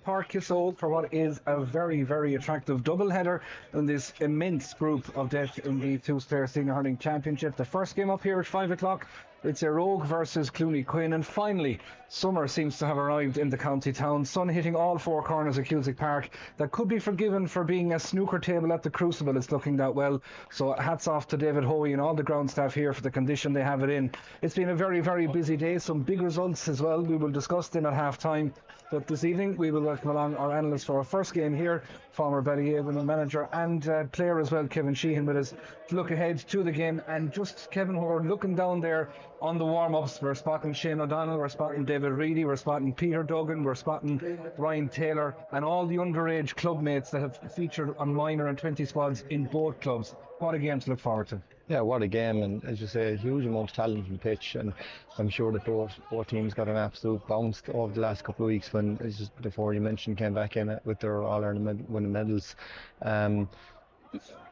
Park Old for what is a very, very attractive doubleheader in this immense group of death in the two-star senior hurling championship. The first game up here at 5 o'clock, it's Eire versus Clooney Quin, and finally summer seems to have arrived in the county town. Sun hitting all four corners of Cusack Park. That could be forgiven for being a snooker table at the Crucible. It's looking that well, so hats off to David Hoey and all the ground staff here for the condition they have it in. It's been a very, very busy day, some big results as well. We will discuss them at half time, but this evening we will welcome along our analyst for our first game here, former Ballyavon manager and player as well, Kevin Sheehan, with us to look ahead to the game. And just, Kevin, we're looking down there on the warm-ups, we're spotting Shane O'Donnell, we're spotting David Reedy, we're spotting Peter Duggan, we're spotting Ryan Taylor, and all the underage club mates that have featured on minor and 20 squads in both clubs. What a game to look forward to. Yeah, what a game, and as you say, a huge amount of talent on the pitch, and I'm sure that both teams got an absolute bounce over the last couple of weeks when, as just before you mentioned, came back in with their All-Ireland winning medals.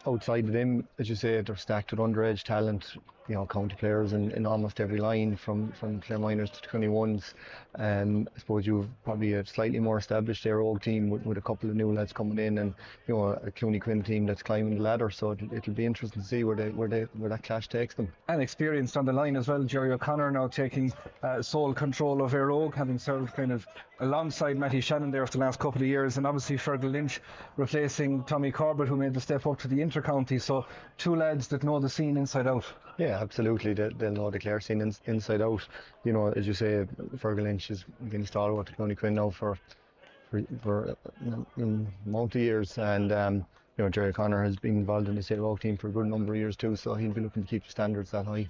Outside of them, as you say, they're stacked with underage talent, county players in almost every line, from Clare Minors to 21s. I suppose you've probably a slightly more established Eire team with a couple of new lads coming in, and a Clooney Quin team that's climbing the ladder. So it'll be interesting to see where that clash takes them. And experienced on the line as well, Jerry O'Connor now taking sole control of Eire, having served kind of alongside Matty Shannon there for the last couple of years, and obviously Fergal Lynch replacing Tommy Corbett, who made the step up to the inter-county. So two lads that know the scene inside out. Yeah, absolutely. They'll know the Clare scene inside out. As you say, Fergal Lynch has been stalwart to Clooney Quin now for multi years, and Jerry O'Connor has been involved in the Eire team for a good number of years too, so he'll be looking to keep the standards that high.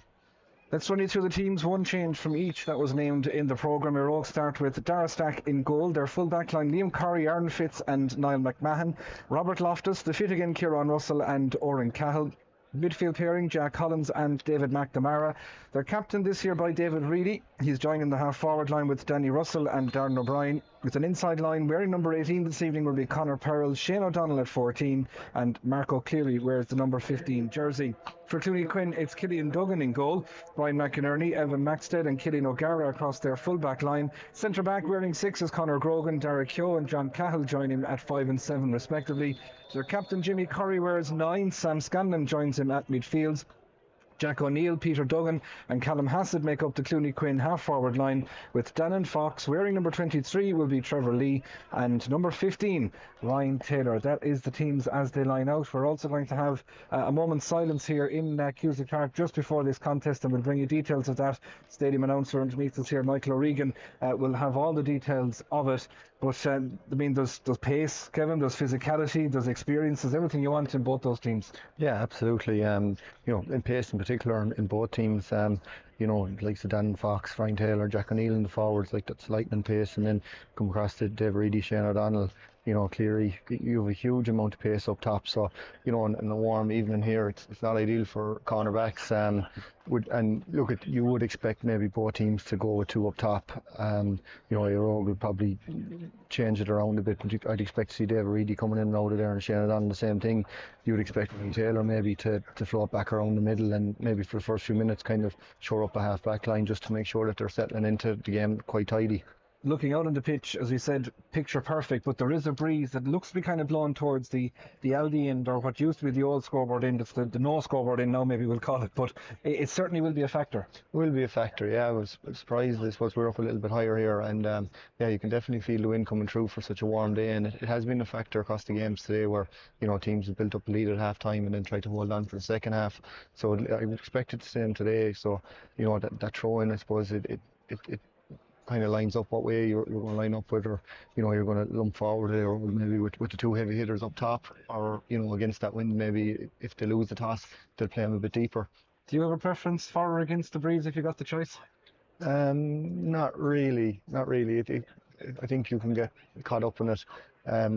Let's run you through the teams. One change from each that was named in the programme. Eire start with Dara Stack in goal. Their full back line, Liam Corry, Aaron Fitz and Niall McMahon. Robert Loftus, the fit again, Kieran Russell and Oren Cahill. Midfield pairing, Jack Collins and David McNamara. They're captained this year by David Reedy. He's joining the half-forward line with Danny Russell and Darren O'Brien. With an inside line, wearing number 18 this evening will be Conor Perrell, Shane O'Donnell at 14, and Marco Cleary wears the number 15 jersey. For Clooney Quin, it's Killian Duggan in goal, Brian McInerney, Evan Maxted and Killian O'Gara across their full-back line. Centre-back wearing 6 is Conor Grogan, Derek Keogh and John Cahill join him at 5 and 7 respectively. Their captain Jimmy Corry wears 9, Sam Scanlon joins him at midfield. Jack O'Neill, Peter Duggan and Callum Hassett make up the Clooney Quin half-forward line, with Dannon Fox. Wearing number 23 will be Trevor Lee and number 15, Ryan Taylor. That is the teams as they line out. We're also going to have a moment's silence here in Cusack Park just before this contest, and we'll bring you details of that. Stadium announcer underneath us here, Michael O'Regan, will have all the details of it. But there's pace, Kevin, there's physicality, there's experience, there's everything you want in both those teams. Yeah, absolutely. In pace in particular in both teams, like Dan Fox, Ryan Taylor, Jack O'Neill in the forwards, like that's lightning pace, and then come across to Dave Reedy, Shane O'Donnell, Cleary. You have a huge amount of pace up top, so in the warm evening here, it's not ideal for cornerbacks. You would expect maybe both teams to go with 2 up top. Eire will probably change it around a bit, but I'd expect to see Dave Reedy coming in and out of there, and Shane O'Donnell the same thing. You would expect Ryan Taylor maybe to float back around the middle, and maybe for the first few minutes kind of shore up a half back line just to make sure that they're settling into the game quite tidy. Looking out on the pitch, as we said, picture perfect, but there is a breeze that looks to be kind of blowing towards the Aldi end, or what used to be the old scoreboard end. It's the no scoreboard end now, maybe we'll call it, but it certainly will be a factor. Will be a factor, yeah. I was surprised. I suppose we're up a little bit higher here, and you can definitely feel the wind coming through for such a warm day, and it has been a factor across the games today where teams have built up a lead at half time and then tried to hold on for the second half. So I would expect it the same today. So that throw in, I suppose it kind of lines up what way you're going to line up with, or you're going to lump forward, or maybe with the 2 heavy hitters up top, or against that wind, maybe if they lose the toss they'll play them a bit deeper. Do you have a preference for or against the breeze if you got the choice? Not really. I think you can get caught up in it. A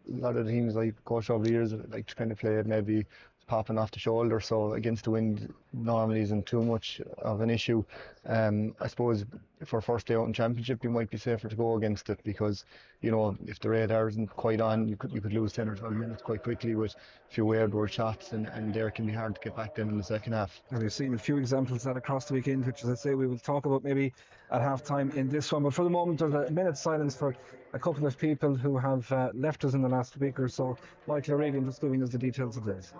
lot of the teams I've coached over the years like to kind of play maybe popping off the shoulder, so against the wind normally isn't too much of an issue. I suppose for first day out in championship you might be safer to go against it, because if the radar isn't quite on, you could lose 10 or 12 minutes quite quickly with a few airborne shots, and there can be hard to get back then in the second half. And we've seen a few examples of that across the weekend, which, as I say, we will talk about maybe at half time in this one. But for the moment, there's a minute's silence for a couple of people who have left us in the last week or so. Michael O'Regan just giving us the details of this.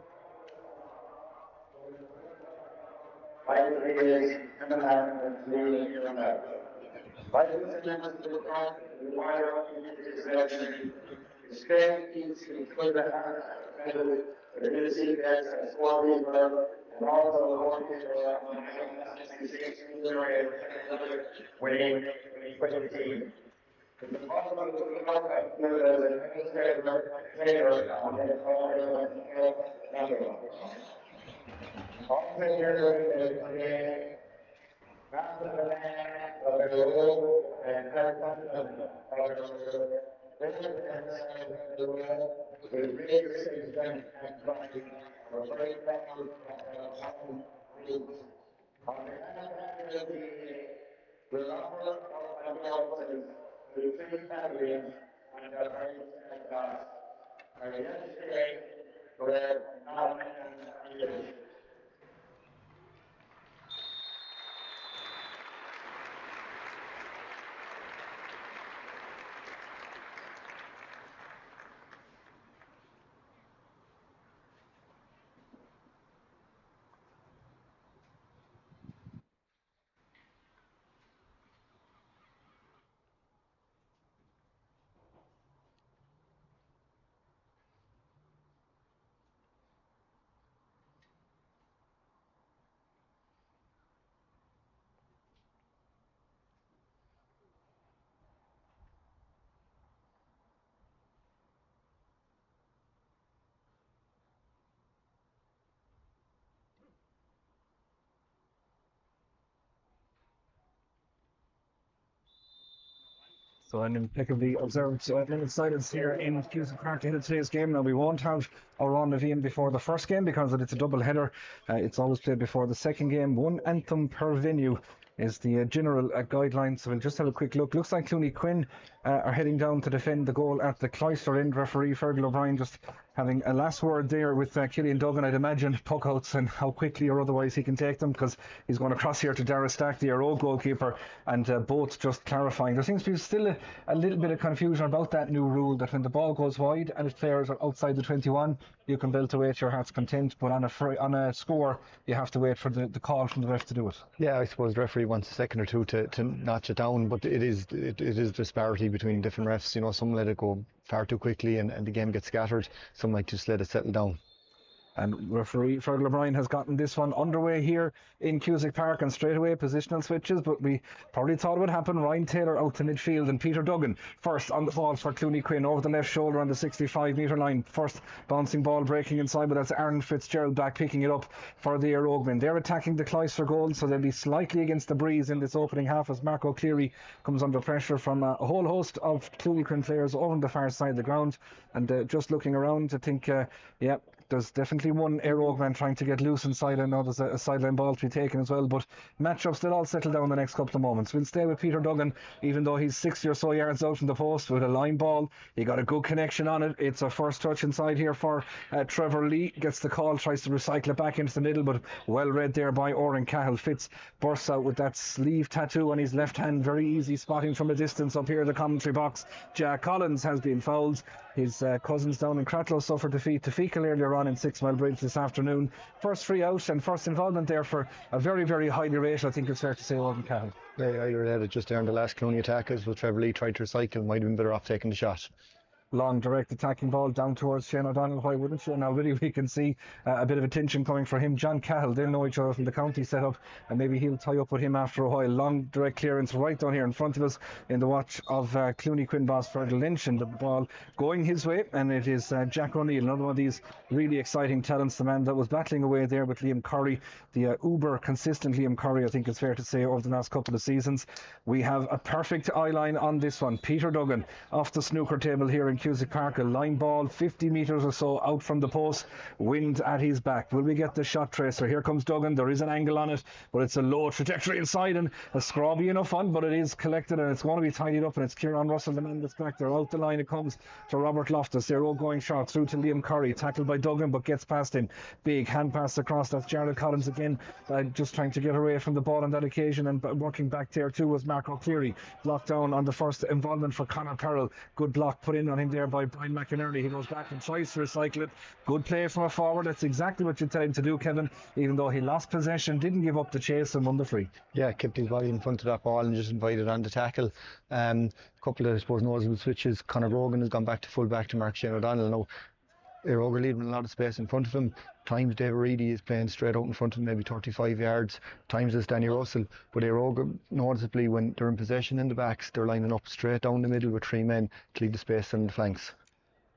So an impeccably observed minute silence here in Cusack Park ahead of today's game. Now we won't have our round of Ian before the first game because it's a double header. It's always played before the second game. One anthem per venue is the general guideline. So we'll just have a quick look. Looks like Clooney Quin are heading down to defend the goal at the Cloister end. Referee Fergal O'Brien just having a last word there with Killian Duggan, I'd imagine, puck outs and how quickly or otherwise he can take them, because he's going across here to Dara Stack, the Eire goalkeeper, and both just clarifying. There seems to be still a little bit of confusion about that new rule that when the ball goes wide and if players are outside the 21, you can belt away to your heart's content, but on a score you have to wait for the call from the ref to do it. Yeah, I suppose the referee wants a second or two to notch it down, but it is disparity between different refs. Some let it go far too quickly and the game gets scattered. Some might just let it settle down. And referee Fergal O'Brien has gotten this one underway here in Cusack Park, and straight away positional switches, but we probably thought it would happen. Ryan Taylor out to midfield and Peter Duggan first on the ball for Clooney Quin over the left shoulder on the 65-metre line. First bouncing ball breaking inside, but that's Aaron Fitzgerald back picking it up for the Eire. They're attacking the Cloister goal, so they'll be slightly against the breeze in this opening half as Mark O'Cleary comes under pressure from a whole host of Clooney Quin players over on the far side of the ground. And just looking around, I think, there's definitely one Eire trying to get loose inside. I know there's a sideline ball to be taken as well, but matchups will all settle down the next couple of moments. We'll stay with Peter Duggan, even though he's 60 or so yards out from the post with a line ball. He got a good connection on it. It's a first touch inside here for Trevor Lee. Gets the call, tries to recycle it back into the middle, but well read there by Oren Cahill. Fitz bursts out with that sleeve tattoo on his left hand. Very easy spotting from a distance up here in the commentary box. Jack Collins has been fouled. His cousins down in Cratloe suffered defeat to Fecal earlier on in 6 Mile Bridge this afternoon. First free out and first involvement there for a very, very highly rated, I think it's fair to say, Owen Cahill. Yeah, I read it just there in the last Clooney attack as well. Trevor Lee tried to recycle, might have been better off taking the shot. Long direct attacking ball down towards Shane O'Donnell. Why wouldn't you? And already we can see a bit of attention coming for him. John Cahill, they'll know each other from the county setup, and maybe he'll tie up with him after a while. Long direct clearance right down here in front of us in the watch of Clooney Quin boss Fergal Lynch, and the ball going his way, and it is Jack O'Neill, another one of these really exciting talents, the man that was battling away there with Liam Curry, the uber consistent Liam Curry, I think it's fair to say, over the last couple of seasons. We have a perfect eye line on this one. Peter Duggan off the snooker table here in in Cusack Park. A line ball 50 metres or so out from the post, wind at his back. Will we get the shot tracer? Here comes Duggan. There is an angle on it, but it's a low trajectory inside and a scrobby enough fun, but it is collected and it's going to be tidied up, and it's Kieran Russell, the man that's back there. Out the line it comes to Robert Loftus. They're all going short through to Liam Curry, tackled by Duggan but gets past him. Big hand pass across. That's Jared Collins again, just trying to get away from the ball on that occasion, and working back there too was Mark O'Cleary. Blocked down on the first involvement for Conor Carroll. Good block put in on him there by Brian McInerney. He goes back and tries to recycle it. Good play from a forward. That's exactly what you tell him to do, Kevin, even though he lost possession, didn't give up the chase and won the free. Yeah, kept his body in front of that ball and just invited on the tackle. A couple of, I suppose, noticeable switches. Conor Brogan has gone back to full back to Mark Shane O'Donnell. Now Eire are leaving a lot of space in front of him. Times David Reedy is playing straight out in front of him, maybe 35 yards. Times it's Danny Russell. But Eire, noticeably, when they're in possession in the backs, they're lining up straight down the middle with three men to leave the space on the flanks.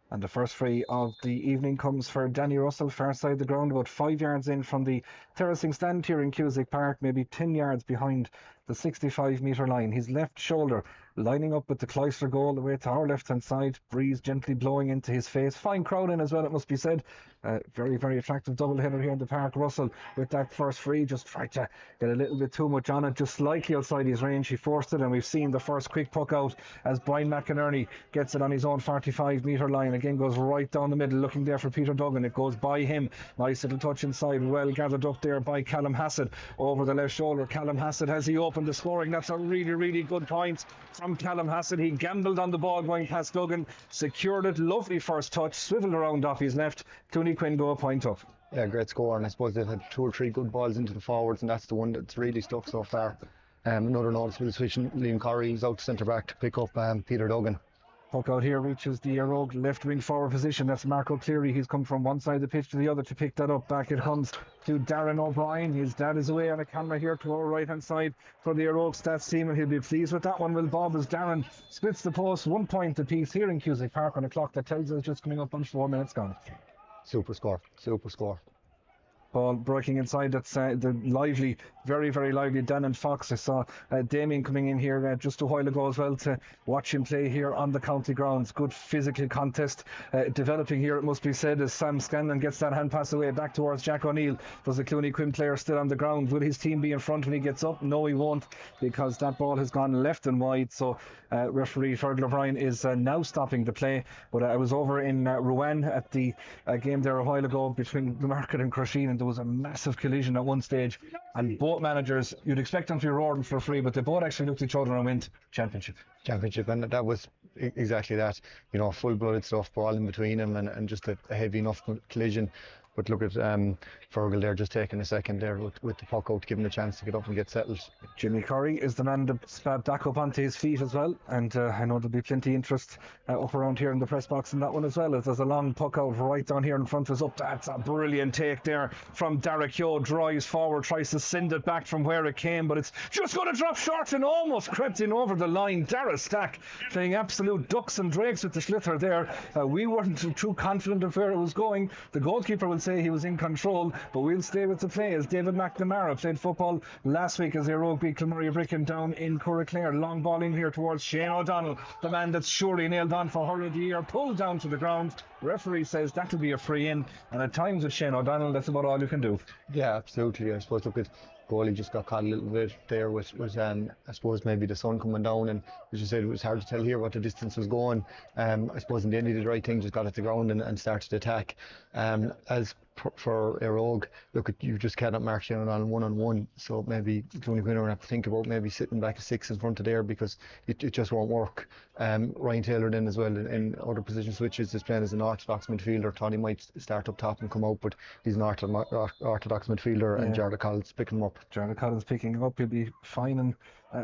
And the first free of the evening comes for Danny Russell, far side the ground, about 5 yards in from the terracing stand here in Cusack Park, maybe 10 yards behind the 65 metre line. His left shoulder lining up with the Cloister goal the way to our left hand side, breeze gently blowing into his face. Fine crowd in as well, it must be said. Very, very attractive double header here in the park. Russell with that first free just tried to get a little bit too much on it, just slightly outside his range. He forced it, and we've seen the first quick puck out as Brian McInerney gets it on his own 45 metre line. Again goes right down the middle, looking there for Peter Duggan. It goes by him. Nice little touch inside, well gathered up there by Callum Hassett over the left shoulder. Callum Hassett, has he opened the scoring? That's a really, really good point from Callum Hassett. He gambled on the ball going past Duggan, secured it, lovely first touch, swiveled around off his left. Clooney Quin go a point up. Yeah, great score, and I suppose they've had 2 or 3 good balls into the forwards, and that's the one that's really stuck so far. Another noticeable switch, Liam Curry is out to centre back to pick up Peter Duggan. Puck out here reaches the Rogue left wing forward position. That's Mark O'Cleary. He's come from one side of the pitch to the other to pick that up. Back it comes to Darren O'Brien. His dad is away on a camera here to our right hand side for the Rogue stats team, and he'll be pleased with that one, will Bob, as Darren splits the post 1 point apiece here in Cusack Park on a clock that tells us just coming up on 4 minutes gone. Super score. Ball breaking inside. That's the lively, very, very lively Dan Fox. I saw Damien coming in here just a while ago as well to watch him play here on the county grounds. Good physical contest developing here, it must be said, as Sam Scanlon gets that hand pass away back towards Jack O'Neill. Does the Clooney Quin player still on the ground? Will his team be in front when he gets up? No, he won't, because that ball has gone left and wide. So referee Fergal O'Brien is now stopping the play. But I was over in Rouen at the game there a while ago between Newmarket and Crusheen, and there was a massive collision at one stage, and both managers, you'd expect them to be roaring for free, but they both actually looked at each other and went championship, and that was exactly that, full-blooded stuff, ball in between them, and just a heavy enough collision. But look at Fergal there just taking a second there with the puck out to give him a chance to get up and get settled. Jimmy Curry is the man that's back up onto his feet as well, and I know there'll be plenty of interest up around here in the press box in that one as well, as there's a long puck out right down here in front of us. Up, that's a brilliant take there from Derek Yo. Drives forward, tries to send it back from where it came, but it's just going to drop short and almost crept in over the line. Dara Stack playing absolute ducks and drakes with the sliotar there. We weren't too confident of where it was going. The goalkeeper will say he was in control, but we'll stay with the play, as David McNamara played football last week as Eire beat Kilmurray Bricken down in Curraclare. Long ball in here towards Shane O'Donnell, the man that's surely nailed on for Hurry of the Year, pulled down to the ground. Referee says that'll be a free in, and at times with Shane O'Donnell that's about all you can do. Yeah, absolutely. I suppose look at goalie just got caught a little bit there with I suppose maybe the sun coming down, and as you said, it was hard to tell here what the distance was going. I suppose in the end he did the right thing, just got at the ground and started to attack. As for Eire, look, you just cannot mark Shane on one-on-one, so maybe Clooney Quin have to think about maybe sitting back a 6 in front of there, because it just won't work. Ryan Taylor then as well in other position switches is playing as an orthodox midfielder. Thought he might start up top and come out, but he's an orthodox midfielder, and Jared Collins picking him up. Jared Collins picking him up, he'll be fine and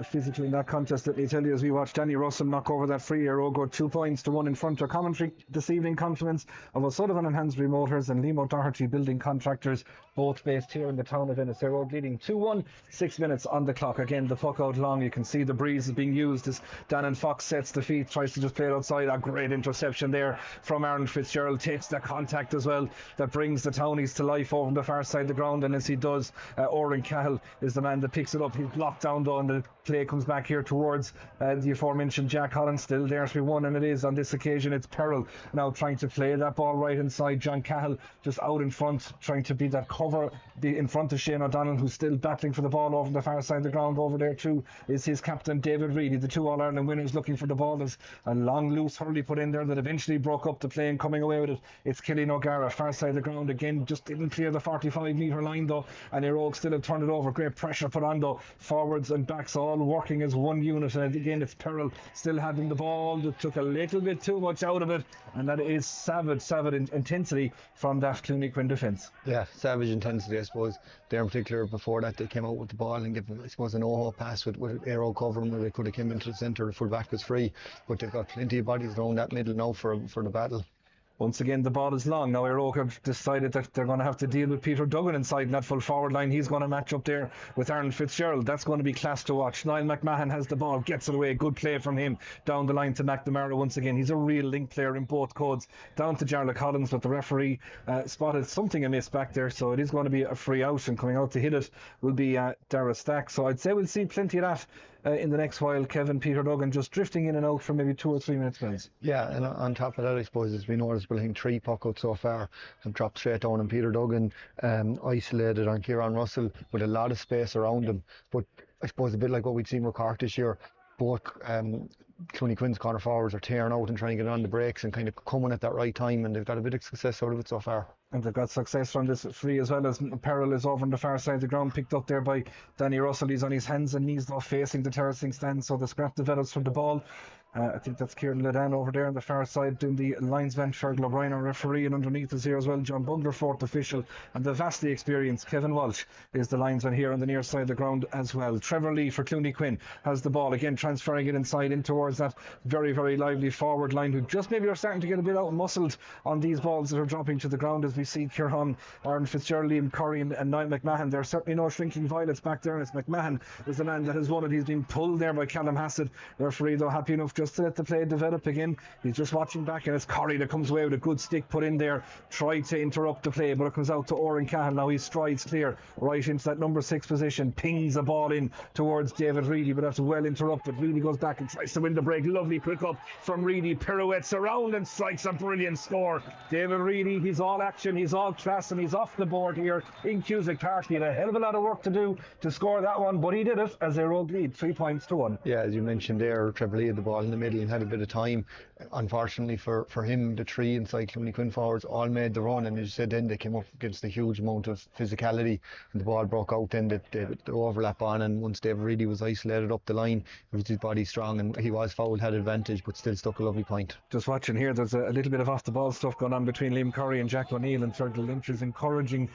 physically in that contest. Let me tell you, as we watch Danny Russell knock over that free, Eire go 2 points to 1 in front. Our commentary this evening, compliments of O'Sullivan and Hansbury Motors and Liam O'Doherty Quality Building Contractors, both based here in the town of Ennis. They're leading 2-1, 6 minutes on the clock. Again, the puck out long. You can see the breeze is being used as Dannon Fox sets the feet, tries to just play it outside. A great interception there from Aaron Fitzgerald. Takes the contact as well. That brings the Townies to life over on the far side of the ground. And as he does, Oren Cahill is the man that picks it up. He's blocked down though, and the play comes back here towards the aforementioned Jack Holland. Still there to be won, and it is on this occasion. It's Peril now trying to play that ball right inside. John Cahill just out in front, trying to be that cover in front of Shane O'Donnell, who's still battling for the ball over the far side of the ground. Over there too is his captain David Reedy, the 2 All-Ireland winners, looking for the ball. There's a long loose hurley put in there that eventually broke up the play, and coming away with it, it's Killian O'Gara, far side of the ground again. Just didn't clear the 45-metre line though, and Eire still have turned it over. Great pressure put on though, forwards and backs all working as one unit. And again, it's Peril still having the ball. That took a little bit too much out of it, and that is savage intensity from that Clooney Quin defence. Yeah, savage intensity, I suppose. There in particular, before that, they came out with the ball and gave, I suppose, an OHO pass with Eire covering, where they could have came into the centre. The full back was free, but they've got plenty of bodies around that middle now for the battle. Once again, the ball is long. Now Eire have decided that they're going to have to deal with Peter Duggan inside in that full forward line. He's going to match up there with Aaron Fitzgerald. That's going to be class to watch. Niall McMahon has the ball, gets it away. Good play from him down the line to McNamara once again. He's a real link player in both codes. Down to Jarlath Collins, but the referee spotted something amiss back there, so it is going to be a free out, and coming out to hit it will be Dara Stack. So I'd say we'll see plenty of that in the next while. Kevin, Peter Duggan just drifting in and out for maybe 2 or 3 minutes spells. Yeah, and on top of that, I suppose it's been noticeable. I think 3 puck-outs so far have dropped straight down, and Peter Duggan isolated on Kieran Russell with a lot of space around him. But I suppose a bit like what we'd seen with Cork this year, both Clooney Quin's corner forwards are tearing out and trying to get on the breaks and kind of coming at that right time, and they've got a bit of success out of it so far. And they've got success from this free as well, as Peril is over on the far side of the ground, picked up there by Danny Russell. He's on his hands and knees now facing the terracing stand, so the scrap develops from the ball. I think that's Kieran Ledan over there on the far side doing the linesman. Fergal O'Brien, our referee, and underneath us here as well, John Bugler, fourth official, and the vastly experienced Kevin Walsh is the linesman here on the near side of the ground as well. Trevor Lee for Clooney Quin has the ball again, transferring it inside in towards that very lively forward line, who just maybe are starting to get a bit out muscled on these balls that are dropping to the ground, as we see Kieran, Aaron Fitzgerald, Liam Curry and Niall McMahon. There's certainly no shrinking violets back there, and it's McMahon is the man that has won it. He's been pulled there by Callum Hassett. The referee though happy enough just to let the play develop again. He's just watching back, and it's Curry that comes away with a good stick put in there, tried to interrupt the play, but it comes out to Oren Cahill. Now he strides clear right into that number 6 position, pings the ball in towards David Reedy, but that's well interrupted. Reedy goes back and tries to win the break. Lovely quick up from Reedy, pirouettes around and strikes a brilliant score. David Reedy, he's all action, he's all class, and he's off the board here in Cusack Park. He had a hell of a lot of work to do to score that one, but he did it as they rolled lead 3 points to 1. Yeah, as you mentioned there, Trevor Lee had the ball in the middle and had a bit of time. Unfortunately for him, the 3 inside Clooney Quin forwards all made the run, and as you said, then they came up against a huge amount of physicality, and the ball broke out. Then the overlap on, and once David Reedy was isolated up the line, it was his body strong, and he was fouled, had advantage, but still stuck a lovely point. Just watching here, there's a little bit of off the ball stuff going on between Liam Curry and Jack O'Neill, and Fergal Lynch is encouraging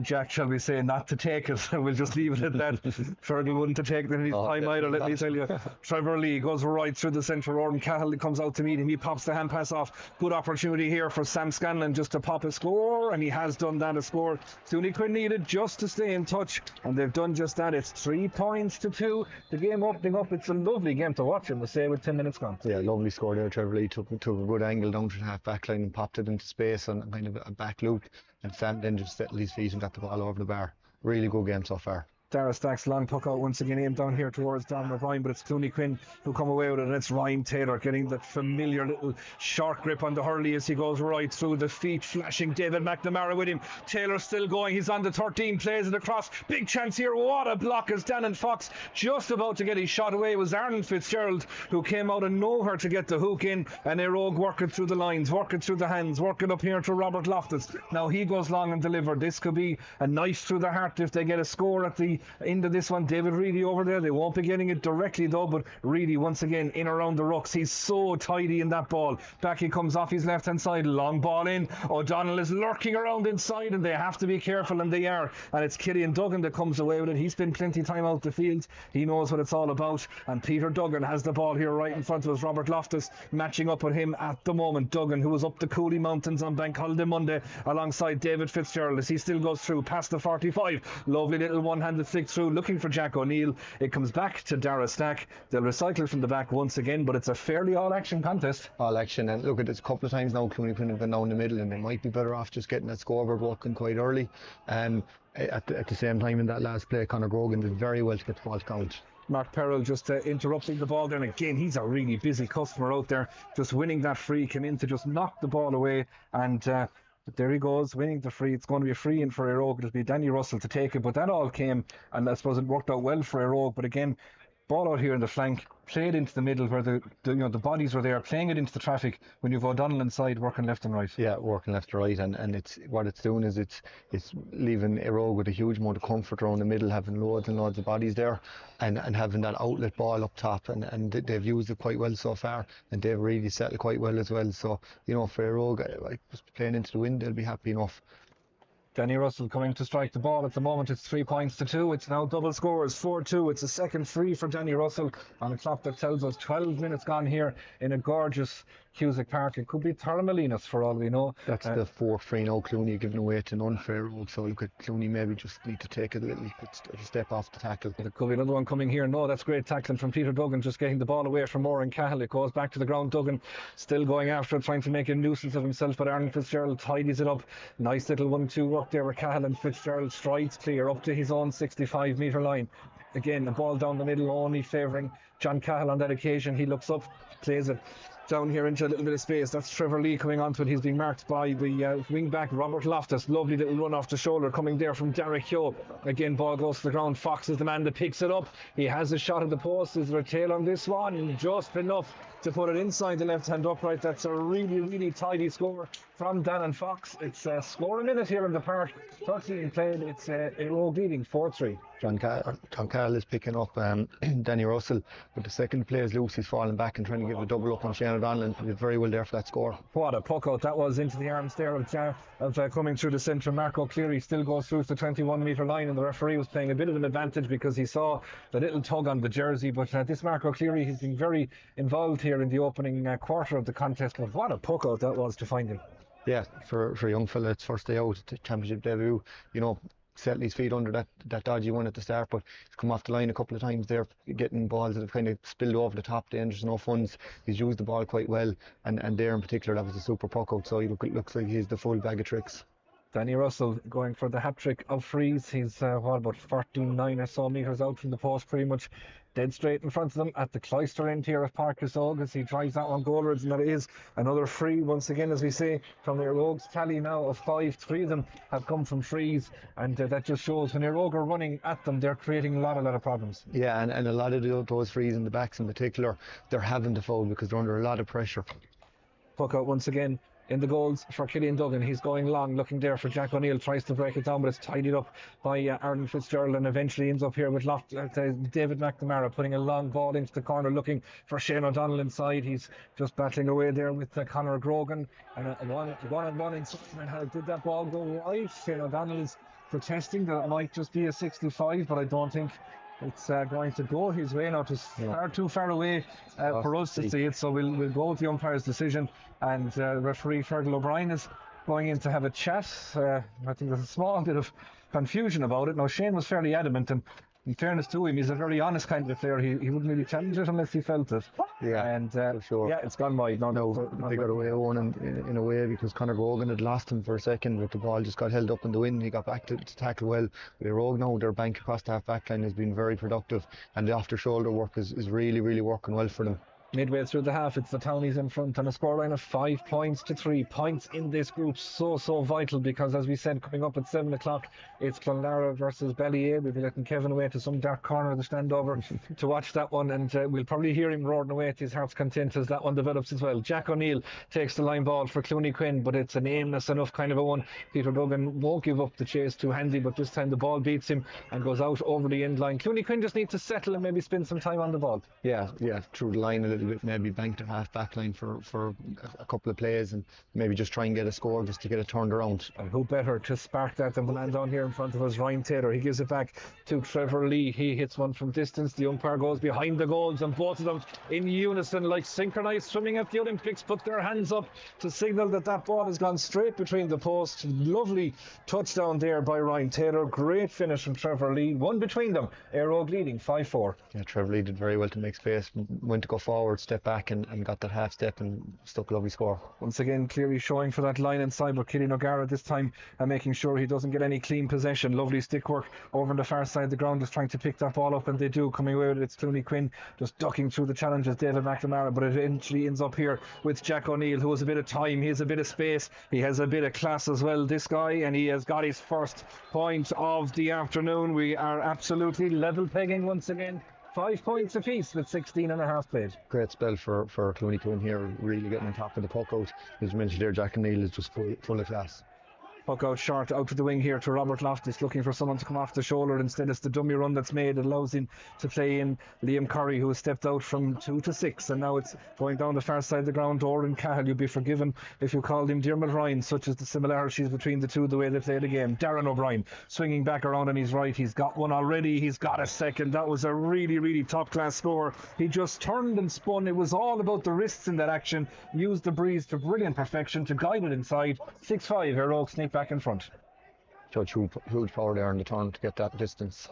Jack, shall we say, not to take it. We'll just leave it at that. Fergal wouldn't have taken it in his time either, let me tell you. Trevor Lee goes right through the centre. Oren Cahill comes out to meet him. He pops the hand pass off. Good opportunity here for Sam Scanlon just to pop a score, and he has done that, a score Clooney Quin needed just to stay in touch, and they've done just that. It's 3 points to 2. The game opening up. It's a lovely game to watch, and we'll say, with 10 minutes gone. Yeah, lovely score there. Trevor Lee took a good angle down to the half back line and popped it into space on kind of a back loop, and Sam then just settled his feet and got the ball over the bar. Really good game so far. Dara Stack's long puck out once again aimed down here towards Don Ryan, but it's Clooney Quin who come away with it, and it's Ryan Taylor getting that familiar little short grip on the hurley as he goes right through the feet, flashing David McNamara with him. Taylor still going, he's on the 13, plays it across, big chance here. What a block as Dannon Fox just about to get his shot away. It was Aaron Fitzgerald who came out of nowhere to get the hook in, and Eire working through the lines, working through the hands, working up here to Robert Loftus. Now he goes long and delivered. This could be a knife through the heart if they get a score at the Reedy into this one. David Reedy over there. They won't be getting it directly though, but Reedy once again in around the rucks. He's so tidy in that ball. Back he comes off his left hand side. Long ball in. O'Donnell is lurking around inside and they have to be careful, and they are. And it's Killian Duggan that comes away with it. He spent plenty of time out the field. He knows what it's all about. And Peter Duggan has the ball here right in front of us. Robert Loftus matching up with him at the moment. Duggan, who was up the Cooley Mountains on Bank Holiday Monday alongside David Fitzgerald, as he still goes through past the 45. Lovely little one-handed flick through, looking for Jack O'Neill. It comes back to Dara Stack. They'll recycle from the back once again, but it's a fairly all-action contest. All action, and look at this a couple of times now. Clooney Quin have gone down the middle, and they might be better off just getting that scoreboard working quite early. At the same time, in that last play, Conor Grogan did very well to get the ball count. Mark Perrell just interrupting the ball there, and again he's a really busy customer out there, just winning that free, came in to just knock the ball away, and there he goes, winning the free. It's going to be a free in for Eire. It'll be Danny Russell to take it, but that all came, and I suppose it worked out well for Eire. But again, ball out here in the flank, played into the middle where the bodies were there, playing it into the traffic when you've O'Donnell inside working left and right. Yeah, working left to right, and it's what it's doing is it's leaving Eire with a huge amount of comfort around the middle, having loads and loads of bodies there, and having that outlet ball up top, and they've used it quite well so far, and they've really settled quite well as well. So for Eire, like playing into the wind, they'll be happy enough. Danny Russell coming to strike the ball at the moment. It's 3 points to 2. It's now double scores, 4-2. It's a second free for Danny Russell on a clock that tells us 12 minutes gone here in a gorgeous Cusack Park. It could be Torremolinos for all we know. That's the fourth free now. Clooney giving away to an unfair rule. So look at Clooney, maybe just need to take it a little step off the tackle. There could be another one coming here. No, that's great tackling from Peter Duggan, just getting the ball away from Moran Cahill. It goes back to the ground. Duggan still going after it, trying to make a nuisance of himself, but Aaron Fitzgerald tidies it up. Nice little 1-2 up there where Cahill and Fitzgerald strides clear up to his own 65-metre line. Again, the ball down the middle, only favouring John Cahill on that occasion. He looks up, plays it down here into a little bit of space. That's Trevor Lee coming onto it. He's being marked by the wing back Robert Loftus. Lovely little run off the shoulder coming there from Derek Hyo. Again, ball goes to the ground. Fox is the man that picks it up. He has a shot at the post. Is there a tail on this one? Just enough to put it inside the left hand upright. That's a really, really tidy score from Dan and Fox. It's a score a minute here in the park. 13 played. It's Eire leading 4-3. John Cahill is picking up Danny Russell, but the second play is loose. He's falling back and trying to give a double up on Shane O'Donnell, and did very well there for that score. What a puck out that was into the arms there of coming through the centre. Marco Cleary still goes through the 21-metre line, and the referee was playing a bit of an advantage because he saw the little tug on the jersey. But this Marco Cleary, he's been very involved here in the opening quarter of the contest. But what a puck out that was to find him. Yeah, for a young fella, it's first day out, championship debut, settle his feet under that dodgy one at the start, but he's come off the line a couple of times there, getting balls that have kind of spilled over the top, dangerous enough ones. He's used the ball quite well, and there in particular, that was a super puck out, so it looks like he's the full bag of tricks. Danny Russell going for the hat-trick of frees. He's about 49 or so metres out from the post, pretty much dead straight in front of them at the Cloister end here of Parkers Og as he drives that one goalwards, and that is another free once again, as we say, from the Eire Og's tally now of 5. 3 of them have come from frees, and that just shows when Eire Og are running at them, they're creating a lot of problems. Yeah, and a lot of those frees in the backs in particular, they're having to foul because they're under a lot of pressure. Puck out once again in the goals for Killian Duggan. He's going long, looking there for Jack O'Neill, tries to break it down, but it's tidied up by Aaron Fitzgerald, and eventually ends up here with David McNamara putting a long ball into the corner, looking for Shane O'Donnell inside. He's just battling away there with Conor Grogan, and a one-on-one inside. And how did that ball go wide? Shane O'Donnell is protesting that it might just be a 65, but I don't think it's going to go his way now. It's far too far away for us to see it, so we'll go with the umpire's decision, and referee Fergal O'Brien is going in to have a chat. I think there's a small bit of confusion about it. Now, Shane was fairly adamant, and in fairness to him, he's a very honest kind of player. He wouldn't really challenge it unless he felt it. Yeah, and for sure. Yeah, it's gone wide. No, they got away one in a way because Conor Grogan had lost him for a second, but the ball just got held up in the wind. He got back to tackle well. Eire Og now, their bank across the half back line has been very productive, and the after shoulder work is really, really working well for them. Midway through the half, it's the Townies in front on a scoreline of 5 points to 3 points in this group. So vital, because as we said, coming up at 7 o'clock, it's Clonlara versus Ballyea. We'll be letting Kevin away to some dark corner of the stand over to watch that one, and we'll probably hear him roaring away at his heart's content as that one develops as well. Jack O'Neill takes the line ball for Clooney Quin, but it's an aimless enough kind of a one. Peter Duggan won't give up the chase too handy, but this time the ball beats him and goes out over the end line. Clooney Quin just needs to settle and maybe spend some time on the ball. Yeah, through the line a little bit, maybe bank the half back line for a couple of plays, and maybe just try and get a score just to get it turned around. And who better to spark that than the man down here in front of us, Ryan Taylor. He gives it back to Trevor Lee. He hits one from distance. The umpire goes behind the goals, and both of them in unison, like synchronised swimming at the Olympics, put their hands up to signal that that ball has gone straight between the posts. Lovely touchdown there by Ryan Taylor. Great finish from Trevor Lee. One between them. Eire leading 5-4. Yeah, Trevor Lee did very well to make space, went to go forward, step back and got that half step and stuck a lovely score. Once again, clearly showing for that line inside, but Killian O'Gara this time making sure he doesn't get any clean possession. Lovely stick work over on the far side of the ground, just trying to pick that ball up, and they do. Coming away with it, it's Clooney Quin just ducking through the challenges, David McNamara, but it eventually ends up here with Jack O'Neill, who has a bit of time, he has a bit of space, he has a bit of class as well, this guy, and he has got his first point of the afternoon. We are absolutely level pegging once again. 5 points apiece with 16 and a half played. Great spell for Clooney Quin here, really getting on top of the puck out. As you mentioned there, Jack O'Neill is just full of class. Puck out short, out to the wing here to Robert Loftus, looking for someone to come off the shoulder. Instead it's the dummy run that's made. It allows him to play in Liam Curry, who has stepped out from 2 to 6, and now it's going down the far side of the ground. Oren Cahill, you'd be forgiven if you called him Dermot Ryan, such as the similarities between the two, the way they play the game. Darren O'Brien swinging back around on his right. He's got one already, he's got a second. That was a really top class score. He just turned and spun. It was all about the wrists in that action. Used the breeze to brilliant perfection to guide it inside. 6-5, Eire Oak sneak back in front. Judge huge power there in the turn to get that distance.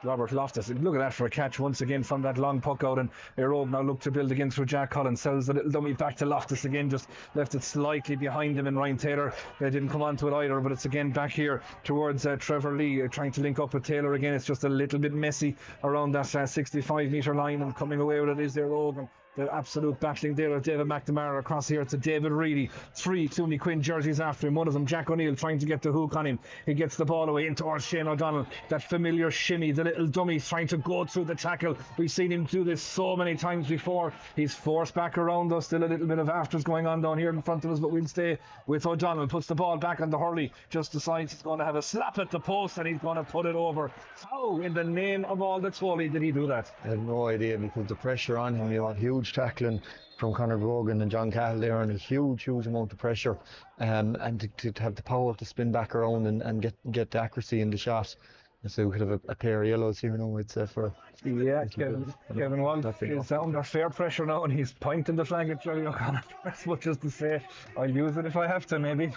Robert Loftus, look at that for a catch once again from that long puck out, and Eire Oak now look to build again through Jack Collins. Sells the little dummy back to Loftus again, just left it slightly behind him, and Ryan Taylor didn't come onto it either, but it's again back here towards Trevor Lee, trying to link up with Taylor again. It's just a little bit messy around that 65 metre line, and coming away with it is Eire Oak. The absolute battling there of David McNamara across here to David Reedy. 3 Clooney Quin jerseys after him. One of them, Jack O'Neill, trying to get the hook on him. He gets the ball away into Shane O'Donnell. That familiar shimmy, the little dummy trying to go through the tackle. We've seen him do this so many times before. He's forced back around us. Still a little bit of afters going on down here in front of us, but we'll stay with O'Donnell. Puts the ball back on the hurley. Just decides he's going to have a slap at the post, and he's going to put it over. How in the name of all that's holy did he do that? I have no idea, because the pressure on him, huge tackling from Conor Brogan and John Cahill there, and a huge amount of pressure, and to have the power to spin back around and get the accuracy in the shot. So we could have a pair of yellows here now. It's for Kevin Wald is under fair pressure now, and he's pointing the flag at Jerry O'Connor as much as to say, I'll use it if I have to, maybe.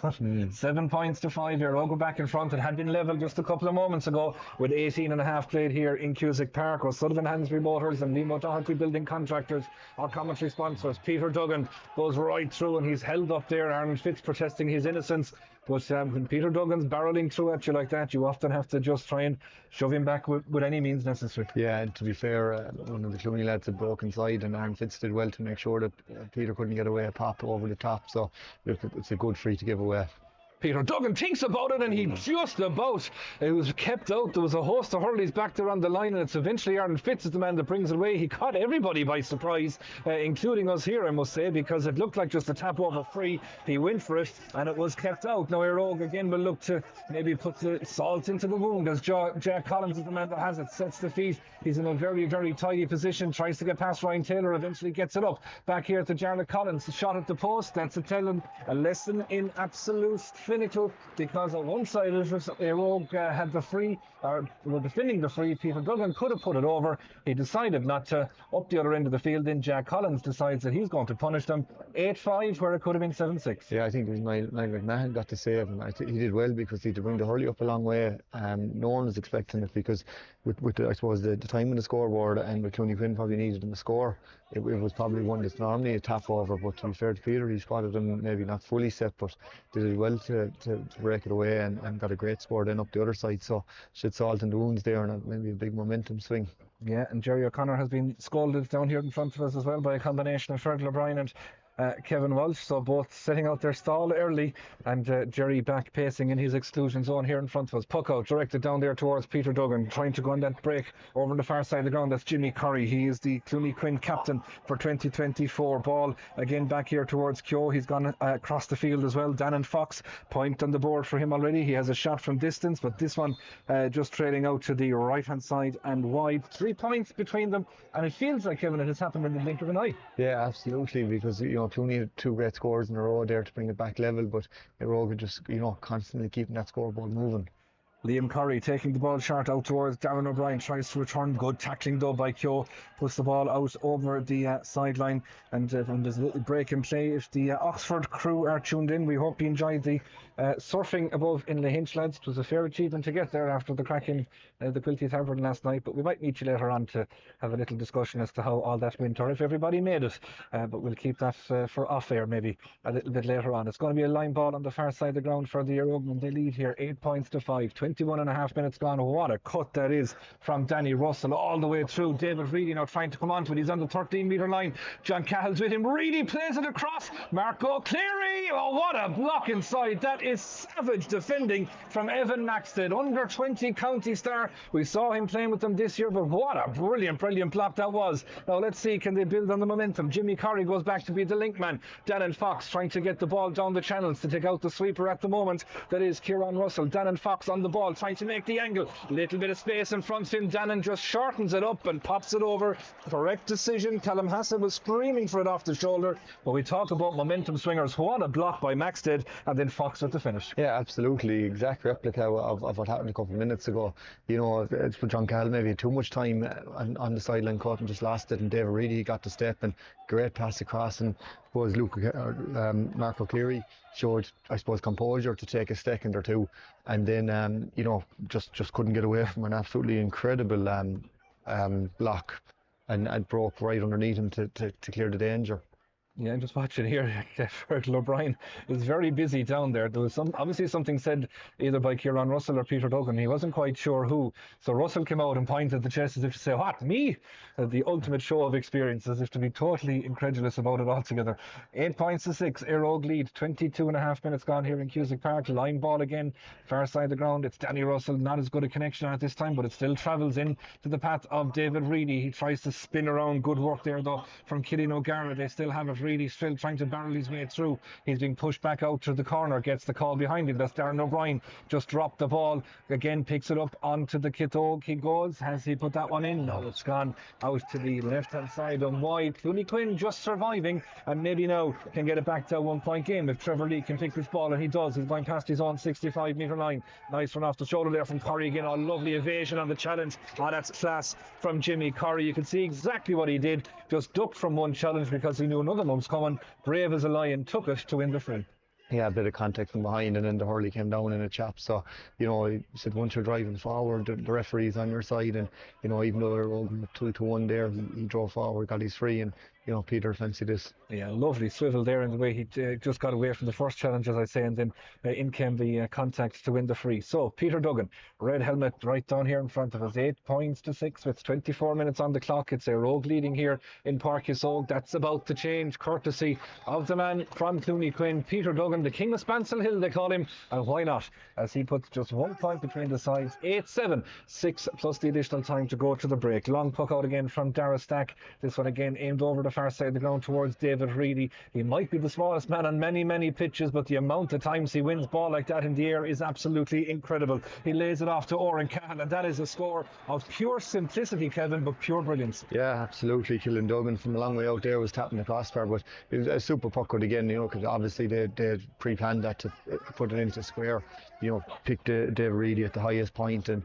7 points to 5 here. I'll go back in front. It had been levelled just a couple of moments ago with 18 and a half played here in Cusack Park. O'Sullivan Hansbury Motors and Liam O'Doherty Building Contractors, our commentary sponsors. Peter Duggan goes right through, and he's held up there. Aaron Fitz protesting his innocence. But when Peter Duggan's barrelling through at you like that, you often have to just try and shove him back with any means necessary. Yeah, and to be fair, one of the Clooney lads had broken side, and Aaron Fitz did well to make sure that Peter couldn't get away a pop over the top. So it's a good free to give away. Peter Duggan thinks about it, and he just about, it was kept out. There was a host of hurleys back there on the line, and it's eventually Aaron Fitz is the man that brings it away. He caught everybody by surprise, including us here, I must say, because it looked like just a tap over free. He went for it, and it was kept out. Now Eire Oak again will look to maybe put the salt into the wound, as Jack Collins is the man that has it, sets the feet. He's in a very tidy position, tries to get past Ryan Taylor, eventually gets it up. Back here to Jarlath Collins, the shot at the post. That's a lesson in absolute clinical, because on one side of it, Eire Oak had the free, or were defending the free. Peter Duggan could have put it over. He decided not to. Up the other end of the field, then Jack Collins decides that he's going to punish them. 8-5 where it could have been 7-6. Yeah, I think it was Niall McMahon got to save him. He did well, because he had to bring the hurley up a long way. No one was expecting it, because with the, I suppose the time in the scoreboard, and with Clooney Quin probably needed him to score, it was probably one that's normally a tap over. But to be fair to Peter, he spotted him maybe not fully set, but did well to break it away, and got a great score then up the other side. So should bit salt in the wounds there, and maybe a big momentum swing. Yeah, and Jerry O'Connor has been scolded down here in front of us as well by a combination of Fergal O'Brien and Kevin Walsh, so both setting out their stall early, and Jerry back pacing in his exclusion zone here in front of us. Puck out directed down there towards Peter Duggan, trying to go on that break over on the far side of the ground. That's Jimmy Curry. He is the Clooney Quin captain for 2024. Ball again back here towards Keogh. He's gone across the field as well. Dannon Fox, point on the board for him already. He has a shot from distance, but this one just trailing out to the right hand side and wide. 3 points between them, and it feels like, Kevin, it has happened in the blink of an eye. Yeah, absolutely, because Clooney had 2 great scores in a row there to bring it back level, but Eire just constantly keeping that scoreboard moving. Liam Curry taking the ball short out towards Darren O'Brien, tries to return. Good tackling though by Keogh, puts the ball out over the sideline, and there's a little break in play. If the Oxford crew are tuned in, we hope you enjoyed the surfing above in Lahinch, lads. It was a fair achievement to get there after the crack in the Quilty Tavern last night, but we might meet you later on to have a little discussion as to how all that went, or if everybody made it, but we'll keep that for off air maybe a little bit later on. It's going to be a line ball on the far side of the ground for the Eire, and they lead here 8 points to 5. 21.5 minutes gone. What a cut that is from Danny Russell all the way through. David Reedy now trying to come on to it. He's on the 13-metre line. John Cahill's with him. Reedy plays it across. Marco Cleary. Oh, what a block inside. That is savage defending from Evan Maxted. Under 20 county star. We saw him playing with them this year, but what a brilliant block that was. Now let's see, can they build on the momentum? Jimmy Curry goes back to be the link man. Dannon Fox trying to get the ball down the channels to take out the sweeper at the moment. That is Kieran Russell. Dannon Fox on the ball trying to make the angle. Little bit of space in front of him. Dannon just shortens it up and pops it over. Correct decision. Callum Hassan was screaming for it off the shoulder. But we talk about momentum swingers. What a block by Maxted, and then Fox with the finish. Yeah, absolutely. Exact replica of what happened a couple of minutes ago. It's for John Cahill maybe too much time on the sideline cut and just lost it, and David Reedy got the step and great pass across, and I suppose Marco Cleary showed, I suppose, composure to take a second or two, and then just couldn't get away from an absolutely incredible block, and broke right underneath him to clear the danger. Yeah, I'm just watching here. Fergal O'Brien is very busy down there. There was obviously something said either by Kieran Russell or Peter Duggan. He wasn't quite sure who. So Russell came out and pointed at the chest as if to say, "What, me?" The ultimate show of experience, as if to be totally incredulous about it altogether. 8 points to 6. Eire lead. 22.5 minutes gone here in Cusack Park. Line ball again, far side of the ground. It's Danny Russell. Not as good a connection at this time, but it still travels in to the path of David Reedy. He tries to spin around. Good work there though from Killian O'Gara. They still have it. Reedy still trying to barrel his way through. He's being pushed back out to the corner, gets the call behind him. That's Darren O'Brien. Just dropped the ball. Again picks it up onto the Kitog. He goes. Has he put that one in? No, it's gone out to the left hand side and wide. Clooney Quin just surviving, and maybe now can get it back to a 1 point game if Trevor Lee can pick this ball, and he does. He's going past his own 65-metre line. Nice one off the shoulder there from Curry again. Oh, lovely evasion on the challenge. Oh, that's class from Jimmy Curry. You can see exactly what he did. Just ducked from one challenge because he knew another one was coming. Brave as a lion, took it to win the free. Yeah, a bit of contact from behind, and then the hurley came down in a chop. So, he said once you're driving forward, the referee's on your side, and even though they're over 2-1 there, he drove forward, got his free, and Peter fancied this. Yeah, lovely swivel there in the way he just got away from the first challenge, as I say, and then in came the contact to win the free. So Peter Duggan, red helmet right down here in front of us. 8 points to 6 with 24 minutes on the clock. It's Eire leading here in Páirc Uí Chaoimh. That's about to change, courtesy of the man from Clooney Quin, Peter Duggan, the king of Spancel Hill they call him, and why not, as he puts just 1 point between the sides. 8-7, 6 plus the additional time to go to the break. Long puck out again from Dara Stack. This one again aimed over the far side of the ground towards David Reedy. He might be the smallest man on many pitches, but the amount of times he wins ball like that in the air is absolutely incredible. He lays it off to Oren Cahill, and that is a score of pure simplicity, Kevin, but pure brilliance. Yeah, absolutely. Killian Duggan from a long way out there was tapping the crossbar, but it was a super puck out again, because obviously they pre-planned that to put it into square. Picked David Reedy at the highest point, and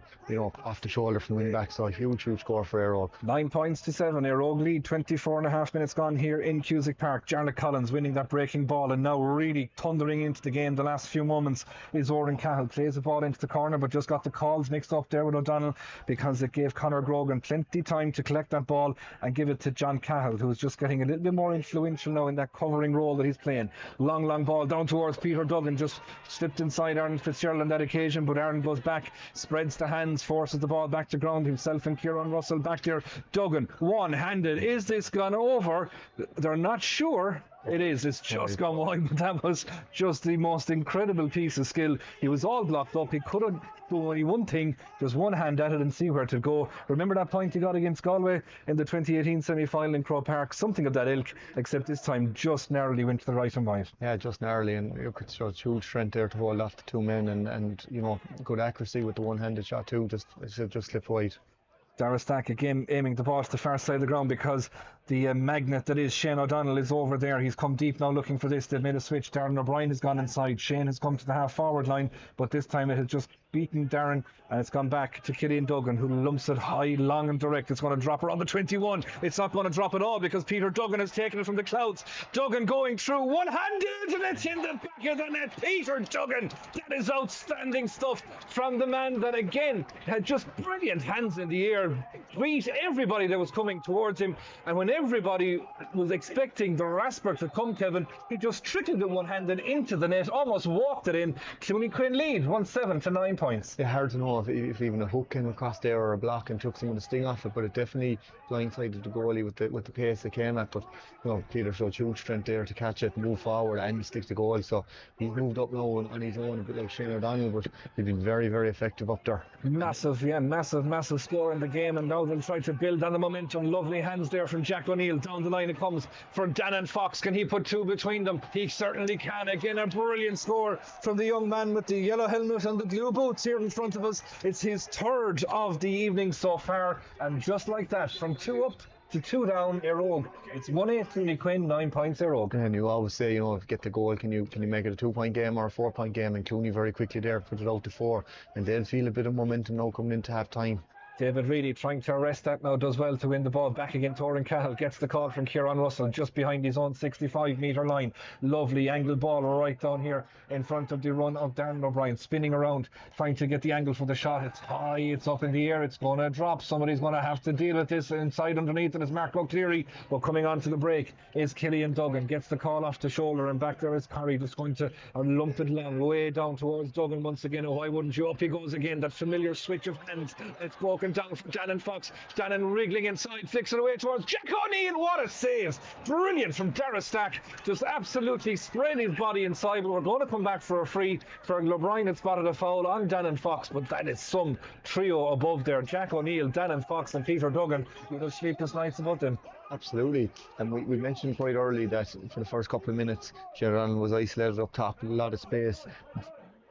off the shoulder from the wing back. So a huge score for Eire. 9 points to 7. Eire lead. 24.5 minutes gone here in Cusack Park. Jarlath Collins winning that breaking ball, and now really thundering into the game the last few moments is Oren Cahill. Plays the ball into the corner, but just got the calls mixed up there with O'Donnell, because it gave Conor Grogan plenty time to collect that ball and give it to John Cahill, who's just getting a little bit more influential now in that covering role that he's playing. Long ball down towards Peter Duggan, just slipped inside Aaron Fitzgerald on that occasion, but Aaron goes back, spreads the hands, forces the ball back to ground, himself and Kieran Russell back there. Duggan, one-handed. Is this gone over? They're not sure. It is. It's just gone wide, but that was just the most incredible piece of skill. He was all blocked up. He couldn't do only one thing, just one hand at it and see where to go. Remember that point he got against Galway in the 2018 semi-final in Croke Park? Something of that ilk, except this time just narrowly went to the right and wide. Yeah, just narrowly, and you could show huge strength there to hold off the two men, and you know, good accuracy with the one-handed shot too. Just slipped wide. Dara Stack again aiming the ball to the far side of the ground because the magnet that is Shane O'Donnell is over there. He's come deep now looking for this. They've made a switch. Darren O'Brien has gone inside. Shane has come to the half forward line, but this time it has just beaten Darren and it's gone back to Killian Duggan, who lumps it high, long and direct. It's going to drop around the 21. It's not going to drop at all because Peter Duggan has taken it from the clouds. Duggan going through one-handed and it's in the back of the net. Peter Duggan, that is outstanding stuff from the man that again had just brilliant hands in the air, beat everybody that was coming towards him, and when everybody was expecting the rasper to come, Kevin, he just trickled it one-handed into the net, almost walked it in. Clooney Quin lead 1-7 to 9 points. Yeah, hard to know if even a hook came across there or a block and took some of the sting off it, but it definitely blindsided the goalie with the pace it came at. But you know, Peter showed huge strength there to catch it, move forward and stick the goal. So he's moved up now on his own, a bit like Shane O'Donnell, but he's been very, very effective up there. Massive score in the game, and now they'll try to build on the momentum. Lovely hands there from Jack O'Neill. Down the line it comes for Dannon Fox. Can he put two between them? He certainly can. Again, a brilliant score from the young man with the yellow helmet and the blue boots here in front of us. It's his third of the evening so far, and just like that, from 2 up to 2 down, Eire Og. It's 1-8 Clooney Quin, 9 points Eire Og. And you always say, you know, if you get the goal, can you make it a 2-point game or a 4-point game? And Clooney very quickly there put it out to 4, and they'll feel a bit of momentum now coming into half time. David Reedy trying to arrest that now, does well to win the ball back again. Torin Cahill gets the call from Kieran Russell just behind his own 65-metre line. Lovely angle ball right down here in front of the run of Darren O'Brien, spinning around trying to get the angle for the shot. It's high, it's up in the air, it's going to drop. Somebody's going to have to deal with this inside underneath. It is Mark O'Cleary, but coming on to the break is Killian Duggan. Gets the call off the shoulder, and back there is Corrie, just going to lump it long way down towards Duggan once again. Oh, why wouldn't you? Up he goes again, that familiar switch of hands. It's broken down for Dannon Fox. Dannon wriggling inside, flicks it away towards Jack O'Neill. What a save! Brilliant from Dara Stack. Just absolutely spread his body inside. But we're going to come back for a free. Fergal O'Brien had spotted a foul on Dannon Fox, but that is some trio above there. Jack O'Neill, Dannon Fox and Peter Duggan. You'd have sleepless nights about them. Absolutely, and we mentioned quite early that for the first couple of minutes Sheridan was isolated up top, a lot of space.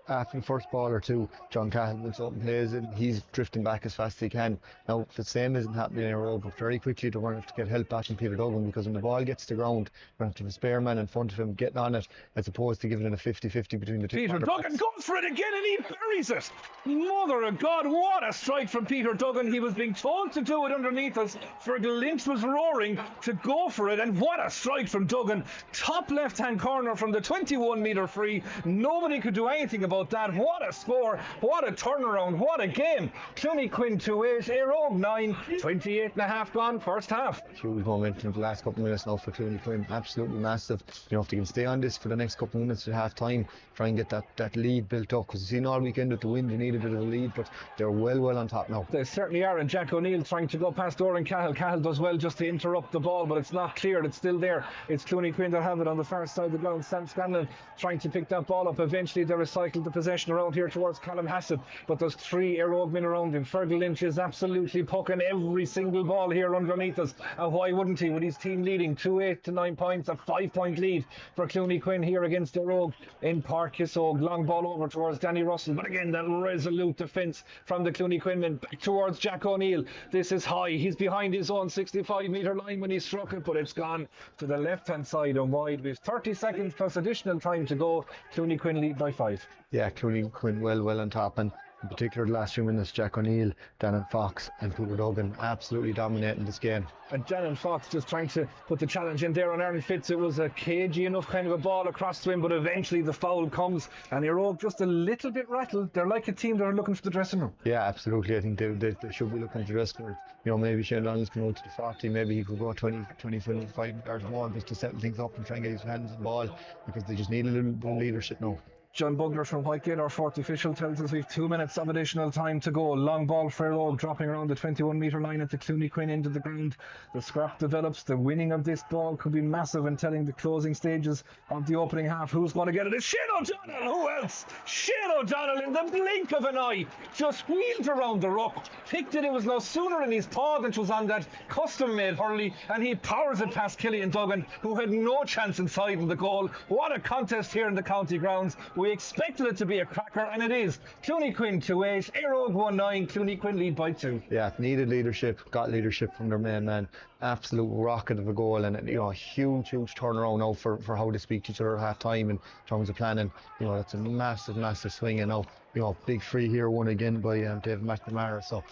After the first ball or two, John Cahill looks up and plays and he's drifting back as fast as he can. Now the same isn't happening in a row, but very quickly they're going to have to get help back from Peter Duggan, because when the ball gets to the ground, they're going to have a spare man in front of him getting on it, as opposed to giving it a 50-50 between the two. Peter Duggan goes for it again and he buries it. Mother of God, what a strike from Peter Duggan. He was being told to do it underneath us. Fergal Lynch was roaring to go for it, and what a strike from Duggan. Top left hand corner from the 21-metre free. Nobody could do anything about that. What a score, what a turnaround, what a game. Clooney Quin 2-8, Eire Og 9, 28 and a half gone first half. Huge momentum in the last couple of minutes now for Clooney Quin, absolutely massive. You know, if they can stay on this for the next couple of minutes at half time, try and get that lead built up, because you've seen all weekend with the wind they need a bit of a lead, but they're well on top now. They certainly are, and Jack O'Neill trying to go past Oren Cahill. Cahill does well just to interrupt the ball, but it's not cleared, it's still there. It's Clooney Quin that have it on the far side of the ground. Sam Scanlon trying to pick that ball up. Eventually they recycle the possession around here towards Callum Hassett, but there's 3 Eire Og men around him. Fergal Lynch is absolutely pucking every single ball here underneath us, and why wouldn't he, with his team leading 2-8 to 9 points, a 5-point lead for Clooney Quin here against Eire Og in Páirc Kissogue. Long ball over towards Danny Russell, but again that resolute defence from the Clooney Quin men. Back towards Jack O'Neill. This is high, he's behind his own 65-metre line when he struck it, but it's gone to the left hand side and wide. We've 30 seconds plus additional time to go. Clooney Quin lead by 5. Yeah, Clooney Quin well on top, and in particular the last few minutes. Jack O'Neill, Dannon Fox and Peter Duggan absolutely dominating this game. And Dannon Fox just trying to put the challenge in there on Aaron Fitz. It was a cagey enough kind of a ball across to him, but eventually the foul comes and Eire just a little bit rattled. They're like a team that are looking for the dressing room. Yeah, absolutely. I think they should be looking at the dressing room. You know, maybe Shane Donnelly's going to go to the 40, maybe he could go 20, 25 yards more just to settle things up and try and get his hands on the ball, because they just need a little bit of leadership now. John Bugler from Whitegate, our fourth official, tells us we've 2 minutes of additional time to go. Long ball for Eire, dropping around the 21 metre line into Clooney Quin into the ground. The scrap develops. The winning of this ball could be massive in telling the closing stages of the opening half. Who's going to get it? It's Shane O'Donnell. Who else? Shane O'Donnell in the blink of an eye just wheeled around the ruck, picked it. It was no sooner in his paw than it was on that custom-made hurley, and he powers it past Killian Duggan, who had no chance inside in the goal. What a contest here in the county grounds. We expected it to be a cracker, and it is. Clooney Quin 2-8, Eire 1-9, Clooney Quin lead by 2. Yeah, needed leadership, got leadership from their main man. Absolute rocket of a goal, and you know, a huge turnaround now for how they speak to each other at half time in terms of planning. You know, that's a massive swing, and now, you know, big free here, won again by David McNamara. So,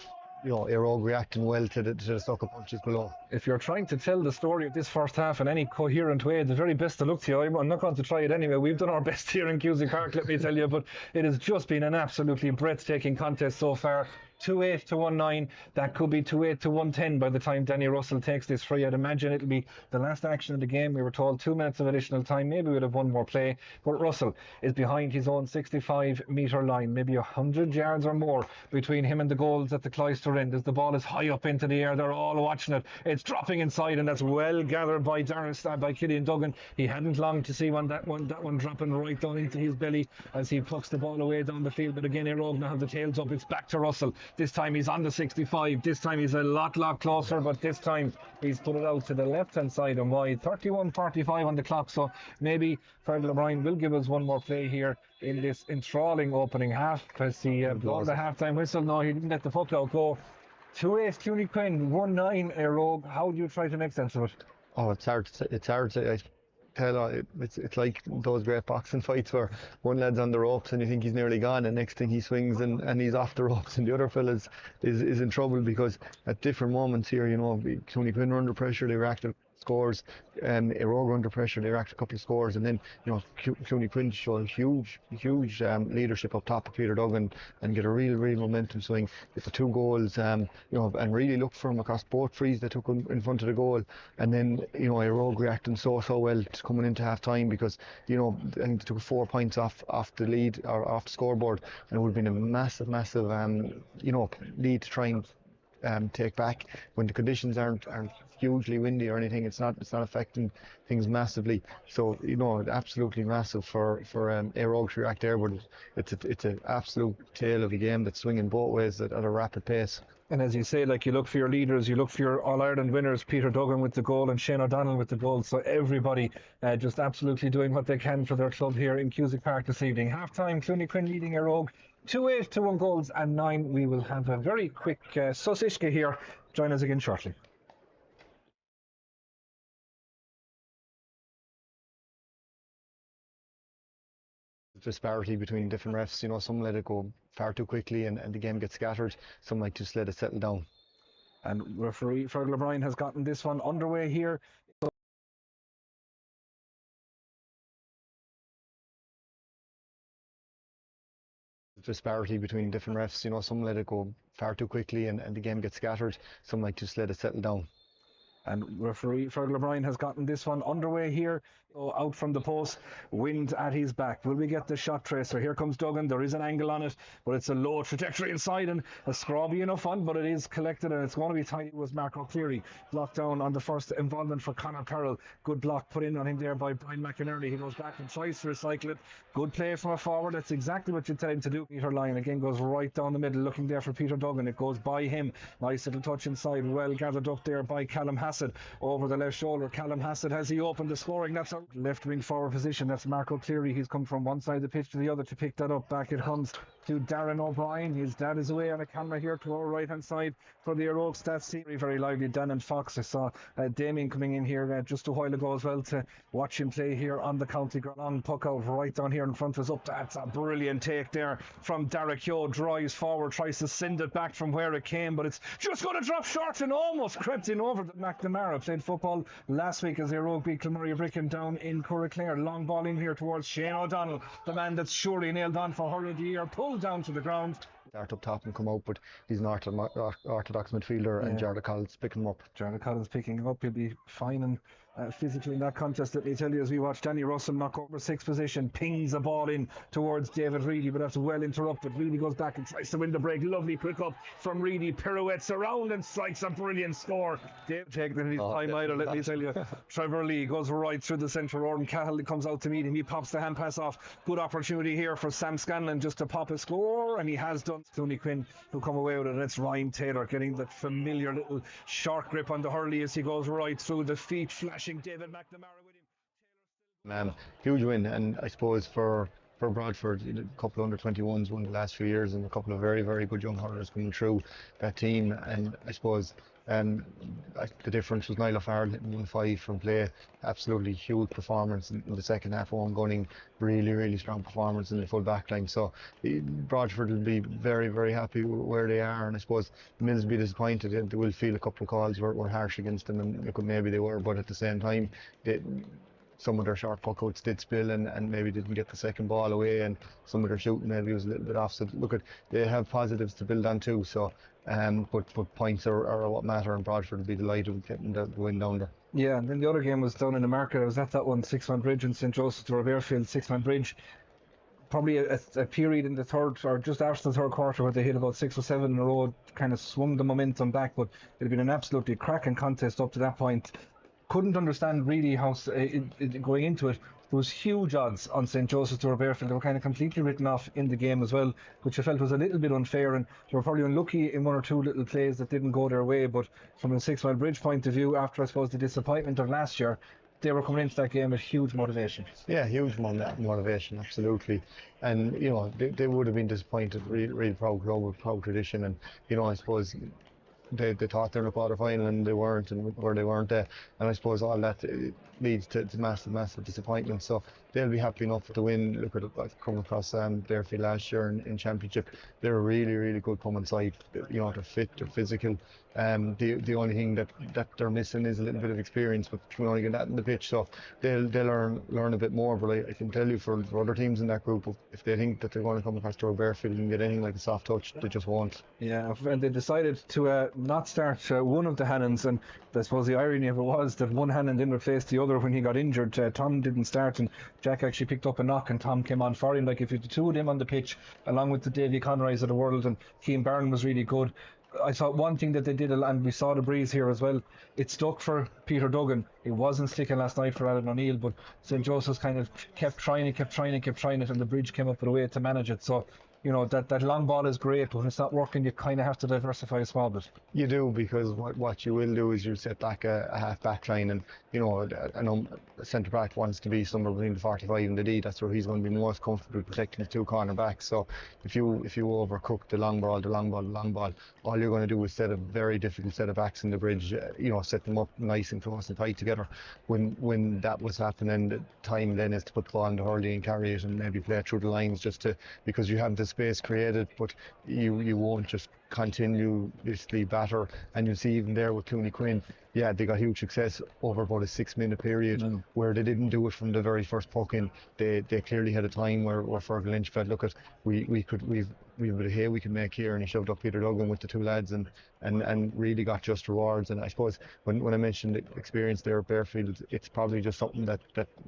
you know, Eire reacting well to the sucker punches below. If you're trying to tell the story of this first half in any coherent way, the very best of luck to you. I'm not going to try it anyway. We've done our best here in Cusack Park, let me tell you, but it has just been an absolutely breathtaking contest so far. 2-8 to 1-9. That could be 2-8 to 1-10 by the time Danny Russell takes this free. I'd imagine it'll be the last action of the game. We were told 2 minutes of additional time. Maybe we'd have one more play. But Russell is behind his own 65 metre line, maybe 100 yards or more between him and the goals at the Cloister end. As the ball is high up into the air, they're all watching it. It's dropping inside, and that's well gathered by Killian Duggan. He hadn't long to see that one dropping right down into his belly as he plucks the ball away down the field. But again, Eire now have the tails up. It's back to Russell. This time he's on the 65. This time he's a lot closer, but this time he's put it out to the left hand side and wide. 31:45 on the clock, so maybe Fergal O'Brien will give us one more play here in this enthralling opening half, because he blown the half-time whistle. No, he didn't let the puck out go. 2-8 Clooney Quin, 1-9 Eire. How do you try to make sense of it? Oh, it's hard to tell. It's like those great boxing fights where one lad's on the ropes and you think he's nearly gone, and next thing he swings and he's off the ropes, and the other fella is in trouble, because at different moments here, you know, Clooney Quin are under pressure, they react to scores, Eire under pressure, they react a couple of scores, and then, you know, Clooney Quin show huge leadership up top of Peter Duggan and get a real momentum swing, get the 2 goals, you know, and really look for him across both frees they took in front of the goal. And then, you know, Eire reacting so well to coming into half time, because, you know, I think they took 4 points off the lead or off the scoreboard, and it would have been a massive you know, lead to try and take back when the conditions aren't hugely windy or anything. It's not affecting things massively. So, you know, absolutely massive for Eire to react there, but it's an absolute tale of a game that's swinging both ways at a rapid pace. And as you say, like, you look for your leaders, you look for your All-Ireland winners, Peter Duggan with the goal and Shane O'Donnell with the goal. So everybody just absolutely doing what they can for their club here in Cusack Park this evening. Half-time, Clooney Quin leading Eire 2-8 to 1 goals and 9. We will have a very quick Susishka here. Join us again shortly. Disparity between different refs, you know, some let it go far too quickly and the game gets scattered, some might just let it settle down. And referee Fergal O'Brien has gotten this one underway here. Disparity between different refs, you know, some let it go far too quickly and the game gets scattered, some might just let it settle down. And referee Fergal O'Brien has gotten this one underway here. Out from the post, wind at his back. Will we get the shot tracer? Here comes Duggan. There is an angle on it, but it's a low trajectory inside and a scrubby enough one, but it is collected and it's going to be tidy. It was Marco Cleary blocked down on the first involvement for Conor Carroll. Good block put in on him there by Brian McInerney. He goes back and tries to recycle it. Good play from a forward. That's exactly what you tell him to do. Peter Lyon again goes right down the middle, looking there for Peter Duggan. It goes by him. Nice little touch inside. Well gathered up there by Callum Hassett over the left shoulder. Callum Hassett, has he opened the scoring? That's a left wing forward position. That's Marco Cleary. He's come from one side of the pitch to the other to pick that up. Back it comes to Darren O'Brien. His dad is away on a camera here to our right hand side for the Eire stats. Very, very lively. Dan and Fox. I saw Damien coming in here just a while ago as well to watch him play here on the county ground. Long puck out right down here in front of us. Up, that's a brilliant take there from Derek Yo. Drives forward, tries to send it back from where it came, but it's just going to drop short and almost crept in over the McNamara. Played football last week as Eire beat Kilmurray Brickham down in Curraclare. Long ball in here towards Shane O'Donnell, the man that's surely nailed on for Hurl of the Year, pulled down to the ground. Start up top and come out, but he's an orthodox midfielder, and Jarlath Collins picking him up. Jarlath Collins picking him up. He'll be fine and physically in that contest. Let me tell you, as we watch Danny Russell knock over sixth position, pings the ball in towards David Reedy, but that's well interrupted. Reedy goes back and tries to win the break. Lovely quick up from Reedy, pirouettes around and strikes a brilliant score. Dave taking his time idle, let me tell you. Trevor Lee goes right through the centre. Orton Cahill comes out to meet him. He pops the hand pass off. Good opportunity here for Sam Scanlon just to pop a score, and he has done. Clooney Quin who come away with it, and it's Ryan Taylor getting that familiar little short grip on the hurley as he goes right through the feet, flashing David McNamara with him. Huge win, and I suppose for Bradford, a couple of under-21s won the last few years, and a couple of very, very good young hurlers coming through that team. And I suppose the difference was Niall O'Farrell hitting 1-5 from play. Absolutely huge performance in the second half. Owen Gunning, really, really strong performance in the full back line. So Bradford will be very, very happy where they are, and I suppose Mills will be disappointed. They will feel a couple of calls were harsh against them, and maybe they were, but at the same time, some of their short puckouts did spill and maybe didn't get the second ball away, and some of their shooting maybe was a little bit off. So they have positives to build on too. So but points are what matter, and Bradford will be delighted with getting the win down there. Yeah, and then the other game was down in the market. I was at that one, Six Man Bridge in St. Joseph to Airfield. Six Man Bridge, probably a period in the third or just after the third quarter where they hit about 6 or 7 in a row, kind of swung the momentum back, but it had been an absolutely cracking contest up to that point. Couldn't understand really how going into it. There was huge odds on St. Joseph to Airfield. They were kind of completely written off in the game as well, which I felt was a little bit unfair, and they were probably unlucky in one or two little plays that didn't go their way. But from a 6 Mile Bridge point of view, after I suppose the disappointment of last year, they were coming into that game with huge motivation. Yeah, huge motivation, absolutely. And they would have been disappointed. Really proud club with proud tradition, and I suppose they thought they were in a quarter final and they weren't, and where they weren't there, and I suppose all that leads to massive disappointment. So they'll be happy enough to win. Look at it, come across Fairfield last year in Championship. They're a really, really good common side. They're fit, they're physical. The only thing that they're missing is a little bit of experience, but we only get that in the pitch, so they'll learn a bit more. But I can tell you, for other teams in that group, if they think that they're going to come across to Fairfield and get anything like a soft touch, they just won't. Yeah, and they decided to not start one of the Hannons, and I suppose the irony of it was that one Hannon didn't replace the other when he got injured. Tom didn't start, and Jack actually picked up a knock, and Tom came on for him. Like, if you had the two of them on the pitch, along with the Davy Conroys of the world, and Keane Byrne was really good. I thought one thing that they did, and we saw the breeze here as well, it stuck for Peter Duggan. It wasn't sticking last night for Alan O'Neill, but St. Joseph's kind of kept trying it, and the Bridge came up with a way to manage it. So that long ball is great, but when it's not working, you kind of have to diversify a small bit. You do, because what you will do is you'll set back a half back line, and a centre back wants to be somewhere between the 45 and the D. That's where he's going to be most comfortable protecting the two corner backs. So if you overcook the long ball, all you're going to do is set a very difficult set of backs in the Bridge. Set them up nice and close and tight together. When that was happening, the time then is to put the ball in the hurley and carry it, and maybe play it through the lines, because you have this space created, but you won't just continuously batter. And you see even there with Clooney Quin, they got huge success over about a 6-minute period where they didn't do it from the very first puck in. They clearly had a time where Fergal Lynch felt, look at, we've a bit of hay we can make here, and he shoved up Peter Duggan with the two lads and really got just rewards. And I suppose when I mentioned the experience there at Fairfield, it's probably just something that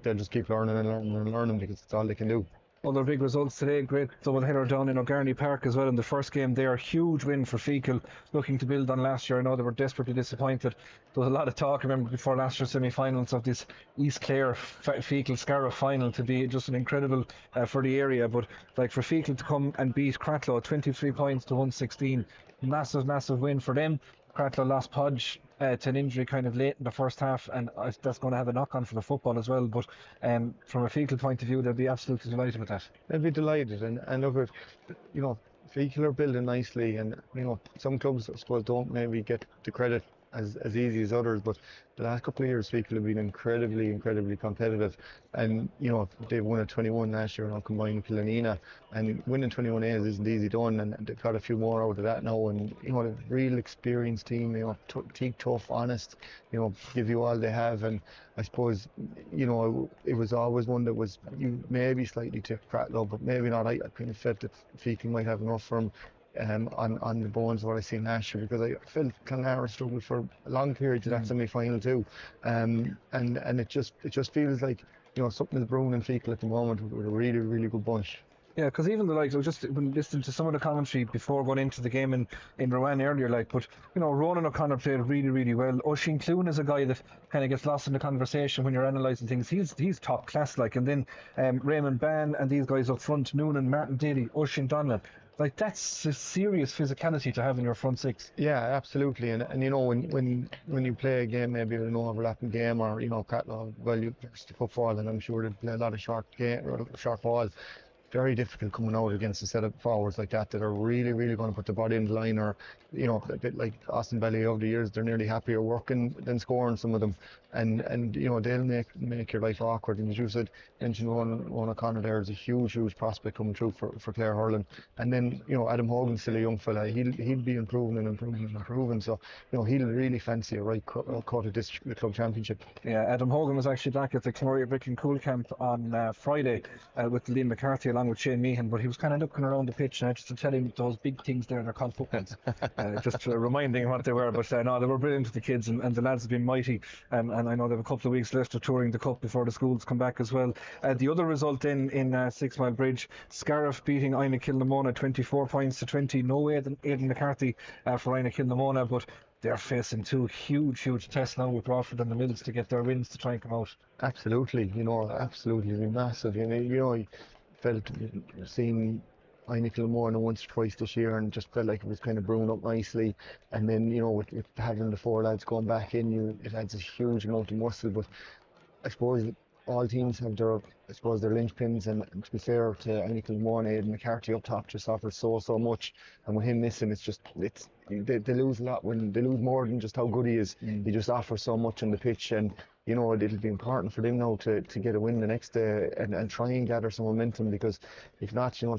they'll just keep learning because it's all they can do. Other big results today, great double header down in O'Garney Park as well in the first game there. Huge win for Fecal, looking to build on last year. I know they were desperately disappointed. There was a lot of talk, I remember, before last year's semi-finals of this East Clare Fecal Scariff final to be just an incredible for the area. But like, for Fecal to come and beat Cratloe 23 points to 116, massive win for them. Cratloe lost Podge to an injury kind of late in the first half, and that's going to have a knock on for the football as well. But from a Fecal point of view, they'll be absolutely delighted with that. They'll be delighted, and look at, you know, Fecal are building nicely, and you know, some clubs I suppose don't maybe get the credit as easy as others, but the last couple of years Fecal have been incredibly competitive, and you know, they've won a 21 last year on combined with Killanena, and winning 21 A's isn't easy done, and they've got a few more out of that now, and you know, a real experienced team, you know, tough, honest, you know, give you all they have, and I suppose, you know, it was always one that was you maybe slightly to Cratloe, but maybe not. I kind of felt that Fecal might have enough from on the bones of what I seen last year, because I felt Clonlara struggled for a long period to that semi-final too, and it just feels like, you know, something is brewing in Fecal at the moment with a really good bunch. Yeah, because even the likes, I was just been listening to some of the commentary before going into the game in Rowan earlier, like, but you know, Ronan O'Connor played really well. Oisin Clune is a guy that kind of gets lost in the conversation when you're analysing things. He's top class, like, and then Raymond Ban and these guys up front, Noonan, Martin Daly, Oisin Donlan. Like, that's a serious physicality to have in your front six. Yeah, absolutely, and you know, when you play a game, maybe an overlapping game, or you know, well, you there's the football, and I'm sure they play a lot of short game or short ball. Very difficult coming out against a set of forwards like that are really going to put the body in the line, or you know, a bit like Austin Valley over the years, they're nearly happier working than scoring, some of them, and you know, they'll make your life awkward. And as you said, mentioned one O'Connor there is a huge prospect coming through for Clare hurling, and then you know, Adam Hogan's still a young fella, he'll be improving, so you know, he'll really fancy a right cut at this the club championship. Yeah, Adam Hogan was actually back at the Cloria Brick and Cool camp on Friday with Liam McCarthy along with Shane Meehan, but he was kind of looking around the pitch, and just to tell him those big things there, they're called footballs. Just reminding him what they were, but no, they were brilliant with the kids, and the lads have been mighty, and I know they have a couple of weeks left of touring the cup before the schools come back as well. The other result in 6 Mile Bridge, Scariff beating Eire Kilnamona 24 points to 20. No Aidan McCarthy for Eire Kilnamona, but they're facing two huge tests now with Rawford and the Mills to get their wins to try and come out. Absolutely, you know, absolutely massive. You know, I felt seeing Eire Kilnamona once or twice this year, and just felt like it was kind of brewing up nicely. And then, you know, with having the four lads going back in, it adds a huge amount of muscle. But I suppose all teams have their linchpins, and to be fair to Eire Kilnamona, Aidan McCarthy up top just offers so much, and with him missing, they lose a lot. When they lose more than just how good he is, he just offers so much on the pitch, and you know, it'll be important for them now to get a win the next day, and try and gather some momentum, because if not, you know,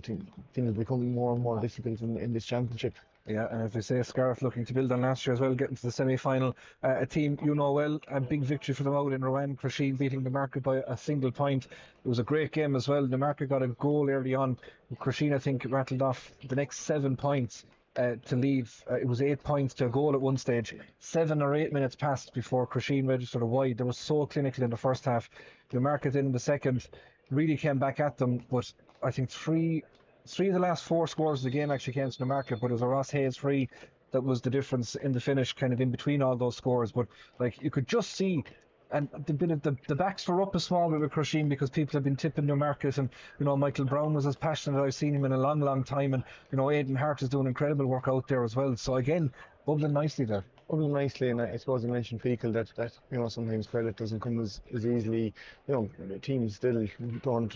things become more and more difficult in this championship. Yeah, and as we say, Scariff looking to build on last year as well, getting to the semi-final. A team you know well, a big victory for them out in Rowan. Crasheen beating the Market by a single point. It was a great game as well. The Market got a goal early on. Crasheen, I think, rattled off the next 7 points to lead. It was 8 points to a goal at one stage. 7 or 8 minutes passed before Crasheen registered a wide. They were so clinical in the first half. The Market in the second really came back at them, but I think three of the last 4 scores of the game actually came to the Market, but it was a Ross Hayes free that was the difference in the finish, kind of in between all those scores. But like, you could just see, and the backs were up a small bit with Crasheen, because people have been tipping their Market, and you know, Michael Brown was as passionate as I've seen him in a long time, and you know, Aidan Hart is doing incredible work out there as well. So again, bubbling nicely there. Bubbling nicely, and I suppose I mentioned Fecal that you know, sometimes credit doesn't come as easily. You know, teams still don't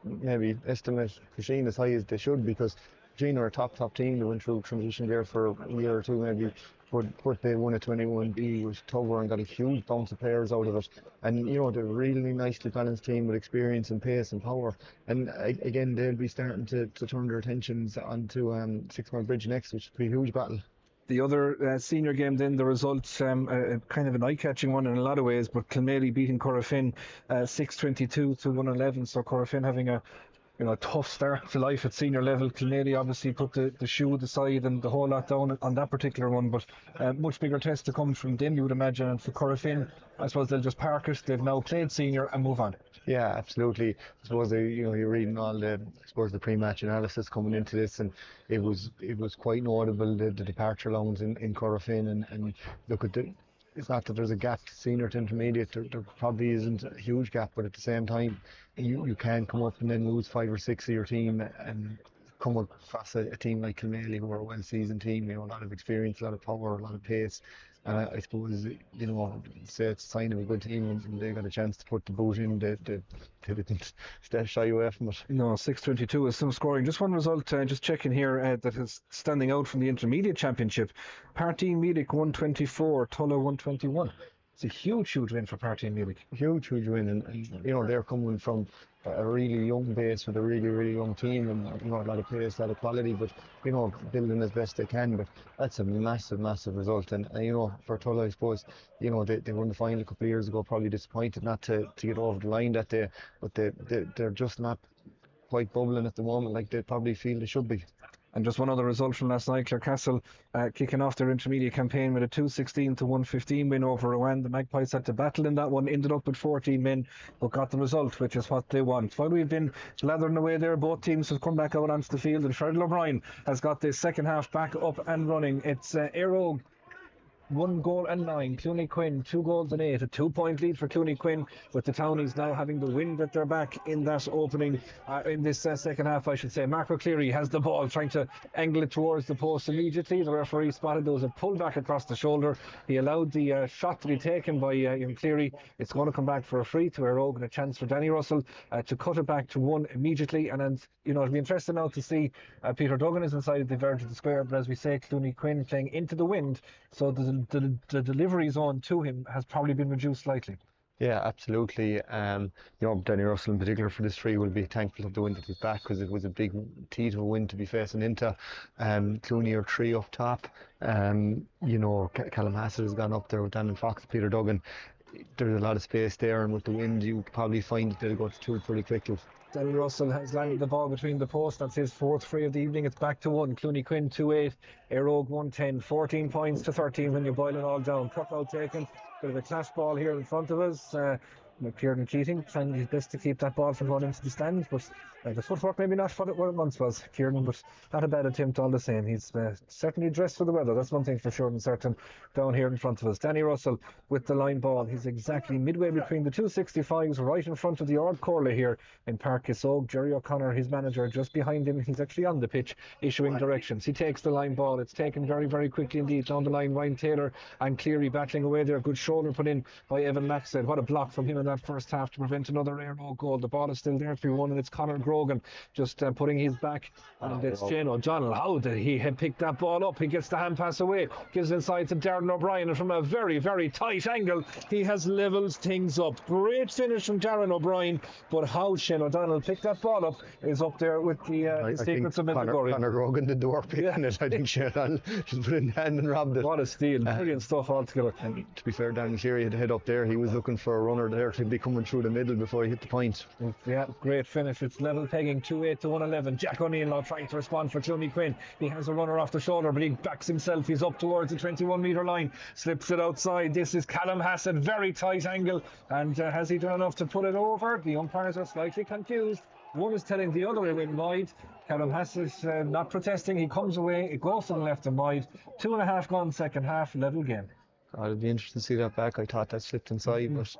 maybe estimate Crasheen as high as they should, because Crasheen are a top team. They went through transition there for a year or two maybe, but they won a 21B with Tugger and got a huge bounce of players out of it. And you know, they're a really nicely balanced team with experience and pace and power. And again, they'll be starting to turn their attentions onto 6 Mile Bridge next, which will be a huge battle. The other senior game then, the results, kind of an eye-catching one in a lot of ways, but Kilmaley beating Corofin 6-22 to 111. So Corofin having a tough start to life at senior level. Kilmaley obviously put the shoe aside and the whole lot down on that particular one, but much bigger test to come from them, you would imagine. And for Corofin, I suppose they'll just park it. They've now played senior and move on. Yeah, absolutely. I suppose you're reading all the pre-match analysis coming into this, and it was quite notable, the departure loans in Corofin, and look at it's not that there's a gap senior to intermediate. There probably isn't a huge gap, but at the same time, you can come up and then lose 5 or 6 of your team and come across a team like Kilmaley, who are a well-seasoned team. You know, a lot of experience, a lot of power, a lot of pace. And I suppose, say it's a sign of a good team and they got a chance to put the boot in, they didn't stay shy away from it. No, 6:22 is some scoring. Just one result, just checking here, that is standing out from the Intermediate Championship. Partine Meadic 124, Tulla 121. It's a huge win for Partine Meadic. Huge win, and they're coming from a really young base with a really young team, and a lot of pace, a lot of quality, but building as best they can. But that's a massive result, and for Tulla, I suppose, they won the final a couple of years ago, probably disappointed not to get over the line that day, but they're just not quite bubbling at the moment like they probably feel they should be. And just one other result from last night, Clarecastle kicking off their intermediate campaign with a 216 to 115 win over Rowan. The Magpies had to battle in that one, ended up with 14 men, but got the result, which is what they want. While we've been lathering away there, both teams have come back out onto the field, and Fergal O'Brien has got the second half back up and running. It's Eire 1 goal and 9. Clooney Quin 2 goals and 8. A 2-point lead for Clooney Quin, with the Townies now having the wind at their back in that opening, in this second half, I should say. Mark O'Cleary has the ball, trying to angle it towards the post immediately. The referee spotted there was a pull back across the shoulder. He allowed the shot to be taken by Cleary. It's going to come back for a free to Eire, and a chance for Danny Russell to cut it back to 1 immediately. And then, it'll be interesting now to see Peter Duggan is inside the verge of the square, but as we say, Clooney Quin playing into the wind, so the delivery zone to him has probably been reduced slightly. Yeah, absolutely. Danny Russell in particular for this free will be thankful of the wind at his back, because it was a big teeth of a wind to be facing into. Clooney are 3 up top. Callum Hassett has gone up there with Daniel Fox, Peter Duggan. There's a lot of space there, and with the wind you probably find that they'll go to 2 pretty quickly. Danny Russell has landed the ball between the posts. That's his 4th free of the evening. It's back to 1. Clooney Quin 2-8. Eire 110. 14 points to 13 when you boil it all down. Puck out taken. Bit of a clash ball here in front of us. Kieran Keating trying his best to keep that ball from going into the stands, but the footwork maybe not what it once was, Kieran, but not a bad attempt all the same. He's certainly dressed for the weather, that's one thing for sure and certain, down here in front of us. Danny Russell with the line ball. He's exactly midway between the 265s, right in front of the Ard Corley here in Park Kissogue. Jerry O'Connor, his manager, just behind him. He's actually on the pitch issuing directions. He takes the line ball. It's taken very quickly indeed down the line. Ryan Taylor and Cleary battling away there. Good shoulder put in by Evan Maxwell. What a block from him in that first half to prevent another Eire goal. The ball is still there to be won, and it's Conor Grogan just putting his back, and it's Jane O'Donnell. How did he have picked that ball up? He gets the hand pass away, gives it inside to Darren O'Brien, and from a very tight angle he has levelled things up. Great finish from Darren O'Brien, but how Shane O'Donnell picked that ball up is up there with the secrets of Medjugorje. Conor Grogan did the work picking it. I think Shane O'Donnell just put it in hand and robbed it. What a steal. Brilliant stuff altogether. And to be fair, Daniel Cleary had to head up there. He was looking for a runner there to be coming through the middle before he hit the point. Yeah, great finish. It's level pegging, 2-8 to 111. Jack O'Neill now trying to respond for Clooney Quin. He has a runner off the shoulder, but he backs himself. He's up towards the 21-metre line, slips it outside. This is Callum Hassett, very tight angle, and has he done enough to put it over? The umpires are slightly confused. One is telling the other it went wide. Callum Hassett not protesting. He comes away. It goes to the left and wide. 2.5 gone second half, level game. It'd be interesting to see that back. I thought that slipped inside, but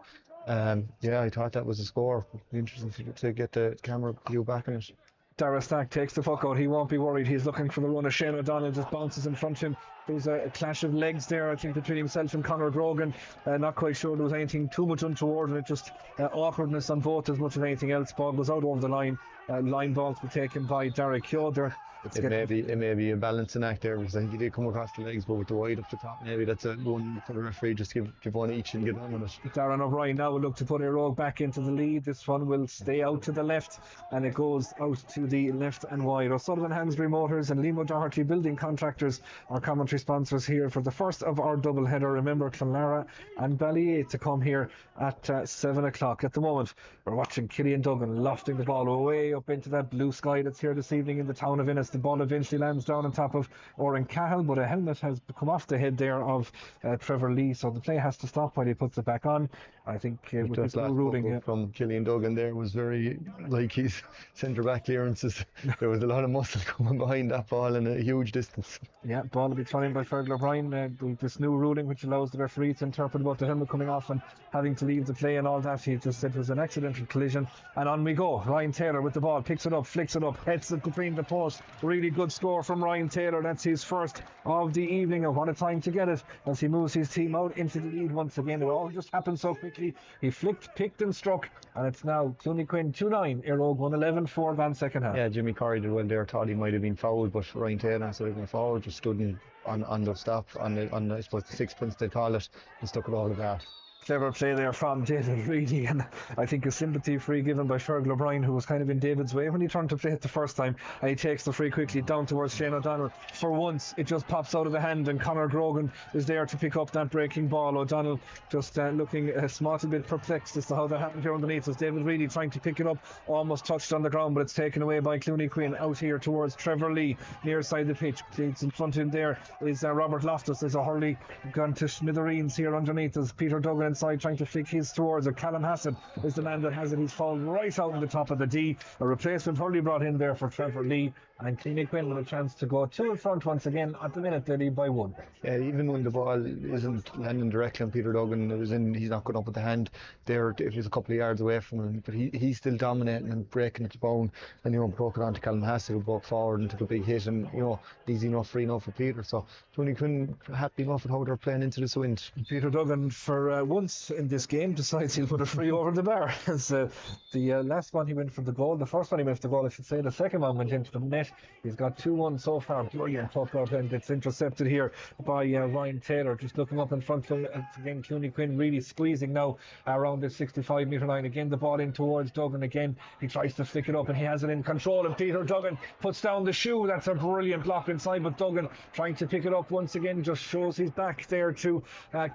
I thought that was a score. It'd be interesting to get the camera view back on it. Dara Stack takes the puck out. He won't be worried. He's looking for the run of Shane O'Donnell, just bounces in front of him. There's a clash of legs there, I think, between himself and Conor Grogan. Not quite sure there was anything too much untoward in it, just awkwardness on both as much as anything else. Ball goes out over the line. Line balls were taken by Derek Kyoder. It may be a balancing act there, because I think he did come across the legs, but with the wide up the top, maybe that's a one for the referee. Just give one each and get on with it. Darren O'Brien now will look to put Eire back into the lead. This one will stay out to the left, and it goes out to the left and wide. O'Sullivan Hansbury Motors and Liam O'Doherty Building Contractors are commentary sponsors here for the first of our double header. Remember, Clonlara and Ballyea to come here at 7 o'clock. At the moment, we're watching Killian Duggan lofting the ball away up into that blue sky that's here this evening in the town of Innis. The ball eventually lands down on top of Oren Cahill, but a helmet has come off the head there of Trevor Lee, so the play has to stop while he puts it back on. I think with That this new last ruling, bubble from Killian Duggan there was very, like, his centre back clearances. There was a lot of muscle coming behind that ball in a huge distance. yeah, ball will be thrown in by Fergal O'Brien. This new ruling, which allows the referee to interpret about the helmet coming off and having to leave the play and all that. He just said it was an accidental collision. And on we go. Ryan Taylor with the ball, picks it up, flicks it up, heads it between the posts. Really good score from Ryan Taylor. That's his first of the evening, and what a time to get it as he moves his team out into the lead once again. It all just happened so quickly. He flicked, picked and struck, and it's now Clooney Quin 2-9, Eire 1-11 for van second half. Yeah, Jimmy Corrie did well there. Thought he might have been fouled, but Ryan Taylor, instead of going forward, just stood on the stop, on I suppose the sixpence they call it, and stuck it all of that. Clever play there from David Reedy, and I think a sympathy free given by Fergal O'Brien, who was kind of in David's way when he turned to play it the first time, and he takes the free quickly down towards Shane O'Donnell. For once it just pops out of the hand, and Conor Grogan is there to pick up that breaking ball. O'Donnell just looking a small bit perplexed as to how that happened here underneath. As David Reedy trying to pick it up, almost touched on the ground, but it's taken away by Clooney Quin out here towards Trevor Lee near side the pitch. In front of him there is Robert Loftus. There's a hurley gone to smithereens here underneath as Peter Duggan inside trying to flick his towards it. Callum Hassett is the man that has it. He's fallen right out in the top of the D. A replacement hurley brought in there for Trevor Lee, and Clooney Quin with a chance to go 2 in front once again. At the minute they lead by 1. Yeah, even when the ball isn't landing directly on Peter Duggan, he's not going up with the hand there. If he's a couple of yards away from him, but he's still dominating and breaking it to bone, and broke it on to Callum Hassett, who broke forward and took a big hit, and easy enough, free enough for Peter. So Clooney Quin happy enough with how they're playing into this wind. Peter Duggan for once in this game decides he'll put a free over the bar. As the last one he went for the goal, the first one he went for the goal I should say, the second one went into the net. He's got 2-1 so far. Brilliant puck out, and it's intercepted here by Ryan Taylor. Just looking up in front of him again. Clooney Quin really squeezing now around the 65 metre line. Again the ball in towards Duggan. Again he tries to flick it up and he has it in control, and Peter Duggan puts down the shoe. That's a brilliant block inside, but Duggan trying to pick it up once again, just shows his back there to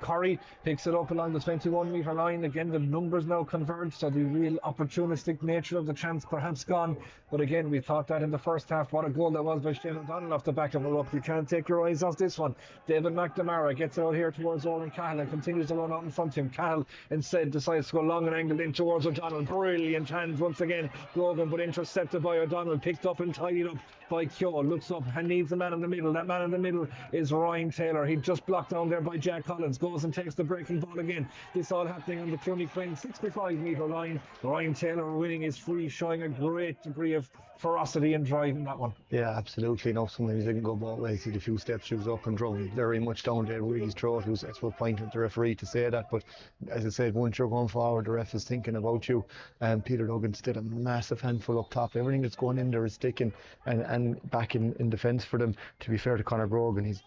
Corrie. Picks it up along the 21 metre line. Again the numbers now converge, so the real opportunistic nature of the chance perhaps gone, but again we thought that in the first half. What a goal that was by Shane O'Donnell off the back of a ruck. You can't take your eyes off this one. David McNamara gets it out here towards Owen Cahill and continues to run out in front of him. Cahill instead decides to go long and angled in towards O'Donnell. Brilliant hands once again, Grogan, but intercepted by O'Donnell, picked up and tidied up by Keogh. Looks up and needs a man in the middle. That man in the middle is Ryan Taylor. He just blocked down there by Jack Collins. Goes and takes the breaking ball again. This all happening on the Clooney Quin 65 metre line. Ryan Taylor winning his free, showing a great degree of ferocity and drive in that one. Yeah, absolutely. Sometimes they can go both ways. See the few steps she was up and drone very much down there Reedy's throat, who's that's what pointing at the referee to say that. But as I said, once you're going forward, the ref is thinking about you. And Peter Duggan's did a massive handful up top. Everything that's going in there is sticking, and back in defence for them. To be fair to Conor Grogan, he's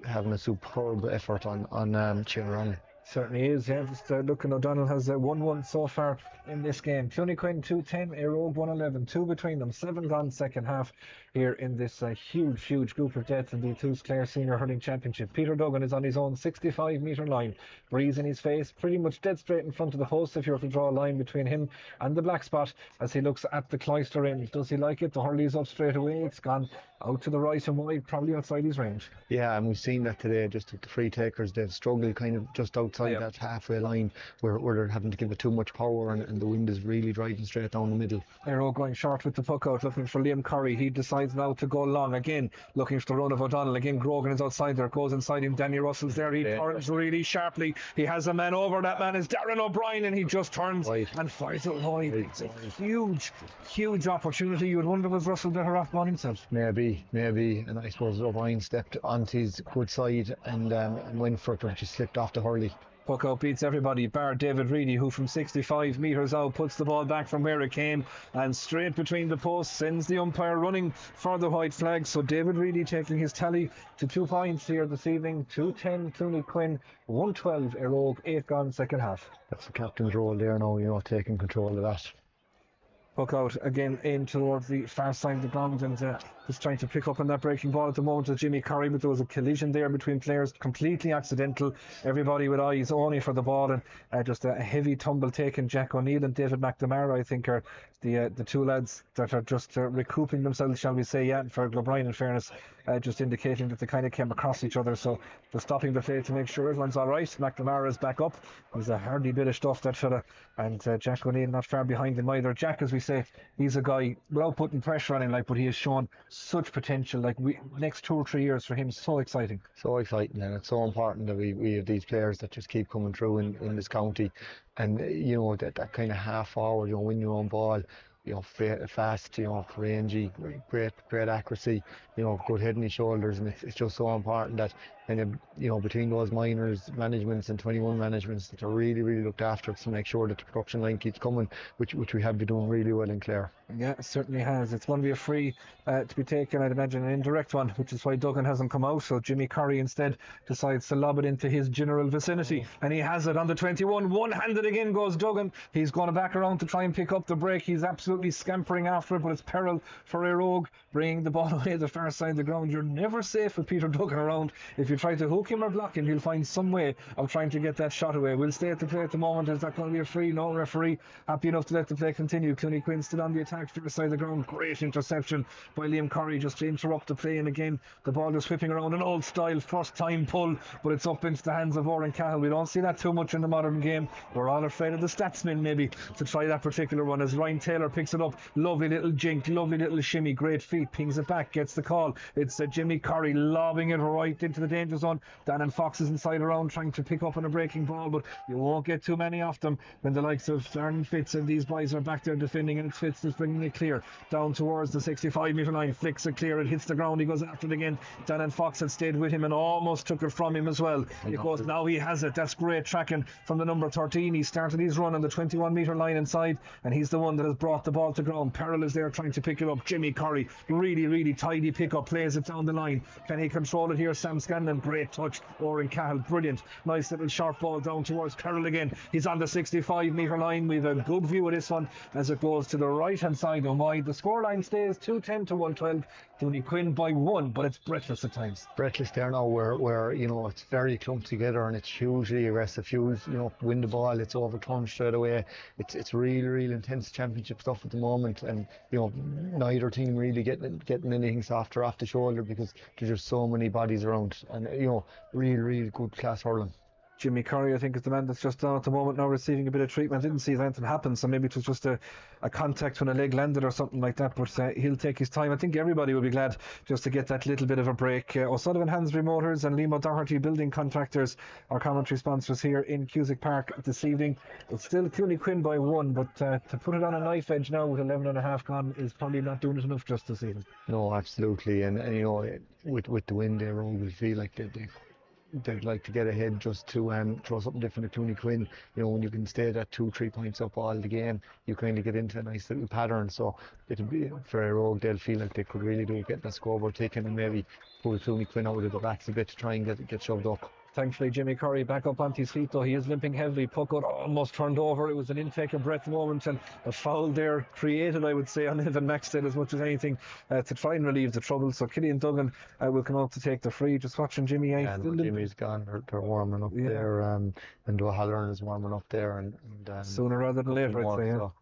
having a superb effort on cheering on. Certainly is, yeah. Just looking, O'Donnell has 1-1 so far in this game. Clooney Quin 2-10, Eire 1-11, 2 between them, 7 gone second half here in this huge group of death in the Toulouse Clare Senior Hurling Championship. Peter Duggan is on his own 65 metre line, breeze in his face, pretty much dead straight in front of the post if you were to draw a line between him and the black spot as he looks at the cloister end. Does he like it? The hurley's up straight away. It's gone out to the right and wide, probably outside his range. Yeah, and we've seen that today, just with the free takers. They've struggled kind of just outside that halfway line where they're having to give it too much power, and the wind is really driving straight down the middle. Eire going short with the puck out, looking for Liam Corrie. He decides now to go long again, looking for the run of O'Donnell. Again Grogan is outside there, goes inside him. Danny Russell's there. He turns really sharply. He has a man over. That man is Darren O'Brien, and he just turns and fires it wide. It's a huge opportunity. You would wonder, was Russell better off on himself? Maybe, and I suppose O'Brien stepped onto his good side and went for it, but just slipped off the hurley. Puck out beats everybody bar David Reedy, who from 65 metres out puts the ball back from where it came and straight between the posts, sends the umpire running for the white flag. So David Reedy taking his tally to 2 points here this evening. 2-10 Clooney Quin, 1-12 Eire, 8 gone second half. That's the captain's role there now, taking control of that. Hook out again in towards the far side of the ground, and just trying to pick up on that breaking ball at the moment with Jimmy Curry, but there was a collision there between players, completely accidental. Everybody with eyes only for the ball, and just a heavy tumble taken. Jack O'Neill and David McNamara, I think, are the two lads that are just recouping themselves, shall we say. Yeah, and for O'Brien, in fairness, just indicating that they kind of came across each other, so they're stopping the play to make sure everyone's all right. McNamara is back up. He's a hardy bit of stuff, that fella, and Jack O'Neill not far behind him either. Jack, as we say, he's a guy without putting pressure on him, like, but he has shown such potential. Like, next 2 or 3 years for him, so exciting. So exciting, and it's so important that we have these players that just keep coming through in this county, and that kind of half forward, win your own ball, fast, rangy, great accuracy, good head on his shoulders, and it's just so important that between those minors managements and 21 managements that are really, really looked after to make sure that the production line keeps coming, which we have been doing really well in Clare. Yeah, it certainly has. It's going to be a free to be taken, I'd imagine, an indirect one, which is why Duggan hasn't come out. So Jimmy Curry instead decides to lob it into his general vicinity, and he has it on the 21. One-handed again goes Duggan. He's going back around to try and pick up the break. He's absolutely scampering after it, but it's peril for Eire, bringing the ball away the far side of the ground. You're never safe with Peter Duggan around. If you try to hook him or block him, he'll find some way of trying to get that shot away. We'll stay at the play at the moment. Is that going to be a free? No. Referee happy enough to let the play continue. Clooney Quin still on the attack for the side of the ground. Great interception by Liam Curry just to interrupt the play, and again the ball just whipping around, an old style first time pull, but it's up into the hands of Oren Cahill. We don't see that too much in the modern game. We're all afraid of the statsmen maybe to try that particular one, as Ryan Taylor picks it up. Lovely little jink, lovely little shimmy, great feet, pings it back, gets the call. It's Jimmy Curry lobbing it right into the danger zone. Dan Fox is inside around trying to pick up on a breaking ball, but you won't get too many of them when the likes of Aaron Fitz and these boys are back there defending, and it's Fitz that's bringing it clear down towards the 65 metre line, flicks it clear, it hits the ground, he goes after it again. Dan Fox had stayed with him and almost took it from him as well. It goes, now he has it. That's great tracking from the number 13. He started his run on the 21 metre line inside, and he's the one that has brought the ball to ground. Peril is there trying to pick it up. Jimmy Curry, really, really tidy pick up, plays it down the line. Can he control it here? Sam Scanlon, great touch. Oren Cahill, brilliant. Nice little sharp ball down towards Peril again. He's on the 65 metre line. We've a good view of this one as it goes to the right hand side and wide. The scoreline stays 210 to 112. Clooney Quin by 1, but it's breathless at times. Breathless there now, where it's very clumped together and it's hugely aggressive. Win the ball, it's overturned straight away. It's really, really intense championship stuff at the moment, and neither team really getting anything softer off the shoulder because there's just so many bodies around, and really, really good class hurling. Jimmy Curry, I think, is the man that's just down at the moment now receiving a bit of treatment. Didn't see anything happen, so maybe it was just a contact when a leg landed or something like that, but he'll take his time. I think everybody will be glad just to get that little bit of a break. O'Sullivan Hansbury Motors and Liam O'Doherty Building Contractors are commentary sponsors here in Cusack Park this evening. It's still Clooney Quin by 1, but to put it on a knife edge now with 11 and a half gone is probably not doing it enough justice even. No, absolutely, and with the win there, we feel like they'd like to get ahead just to throw something different at Clooney Quin. When you can stay that 2-3 points up all the game, you kind of get into a nice little pattern. So it'll be for Eire, they'll feel like they could really do get the scoreboard taken and maybe pull Clooney Quin out of the backs a bit to try and get shoved up. Thankfully, Jimmy Curry back up onto his feet, though he is limping heavily. Puck out almost turned over. It was an intake of breath moment, and a foul there created, I would say, on Evan Maxted as much as anything to try and relieve the trouble. So Killian Duggan will come out to take the free. Just watching Jimmy. Jimmy's gone. They're warming up there, and O'Halloran is warming up there, and sooner rather than later, I'd say. So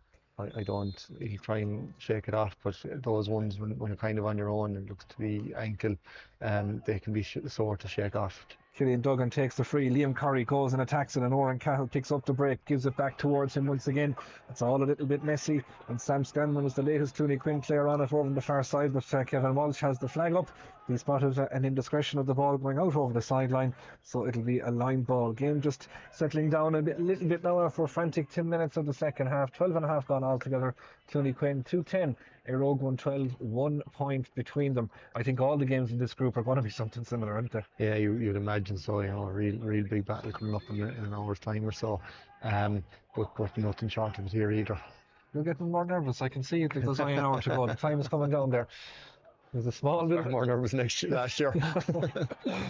I don't. He try and shake it off, but those ones when you're kind of on your own, it looks to be ankle, they can be sore to shake off. Killian Duggan takes the free. Liam Curry goes and attacks it, and Oren Cahill picks up the break, gives it back towards him once again. It's all a little bit messy, and Sam Scanlon was the latest Clooney Quin player on it over on the far side, but Kevin Walsh has the flag up. He spotted an indiscretion of the ball going out over the sideline, so it'll be a line ball. Game just settling down a little bit now after a frantic 10 minutes of the second half. 12 and a half gone altogether. Clooney Quin 210. Eire 112, 1 point between them. I think all the games in this group are going to be something similar, aren't they? Yeah, you'd imagine so. A real big battle coming up in an hour's time or so. But nothing short of it here either. You're getting more nervous. I can see it because there's only an hour to go. The time is coming down there. There's a small bit I'm more nervous last year.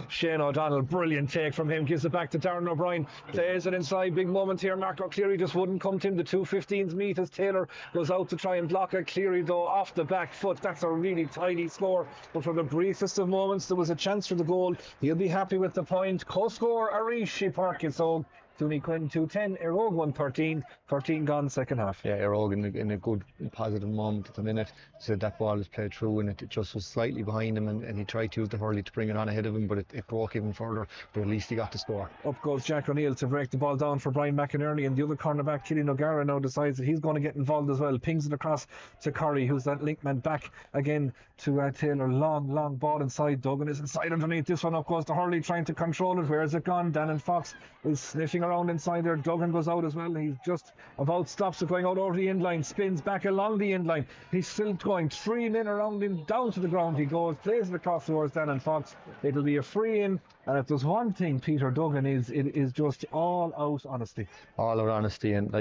Shane O'Donnell, brilliant take from him, gives it back to Darren O'Brien, plays it inside, big moment here. Marco Cleary just wouldn't come to him. The 2:15s meet as Taylor goes out to try and block it. Cleary though off the back foot. That's a really tidy score, but for the briefest of moments there was a chance for the goal. He'll be happy with the point. Co-score Eire Park. So Clooney Quin 210, Eire 113, 13 gone second half. Yeah, Eire in a good positive moment at the minute. So that ball was played through and it just was slightly behind him, and he tried to use the hurley to bring it on ahead of him, but it broke even further, but at least he got the score. Up goes Jack O'Neill to break the ball down for Brian McInerney, and the other cornerback Killian O'Gara now decides that he's going to get involved as well. Pings it across to Curry, who's that link man, back again to Taylor. Long ball inside. Duggan is inside underneath this one. Up goes the hurley trying to control it. Where is it gone? Dannon Fox is sniffing around inside there. Duggan goes out as well. He's just about stops it going out over the end line, spins back along the end line. He's still going 3 men around him, down to the ground he goes, plays it across towards Dannon Fox. It'll be a free in, and if there's one thing Peter Duggan is, it is just all out honesty. All out honesty, and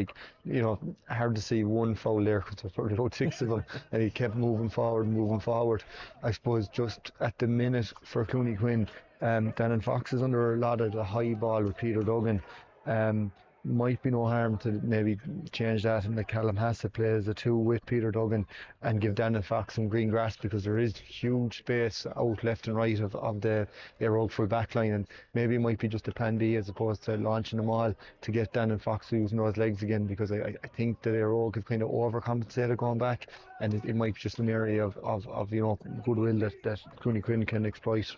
hard to see one foul there because there's probably about 6 of them, and he kept moving forward. I suppose just at the minute for Clooney Quin, Dannon Fox is under a lot of the high ball with Peter Duggan. Might be no harm to maybe change that, and let Callum Hassett play as a 2 with Peter Duggan and give Dannon Fox some green grass, because there is huge space out left and right of the Eire full back line, and maybe it might be just a plan B as opposed to launching them all to get Dannon Fox using those legs again, because I think that Eire have kind of overcompensated going back, and it might be just an area of goodwill that Clooney Quin can exploit.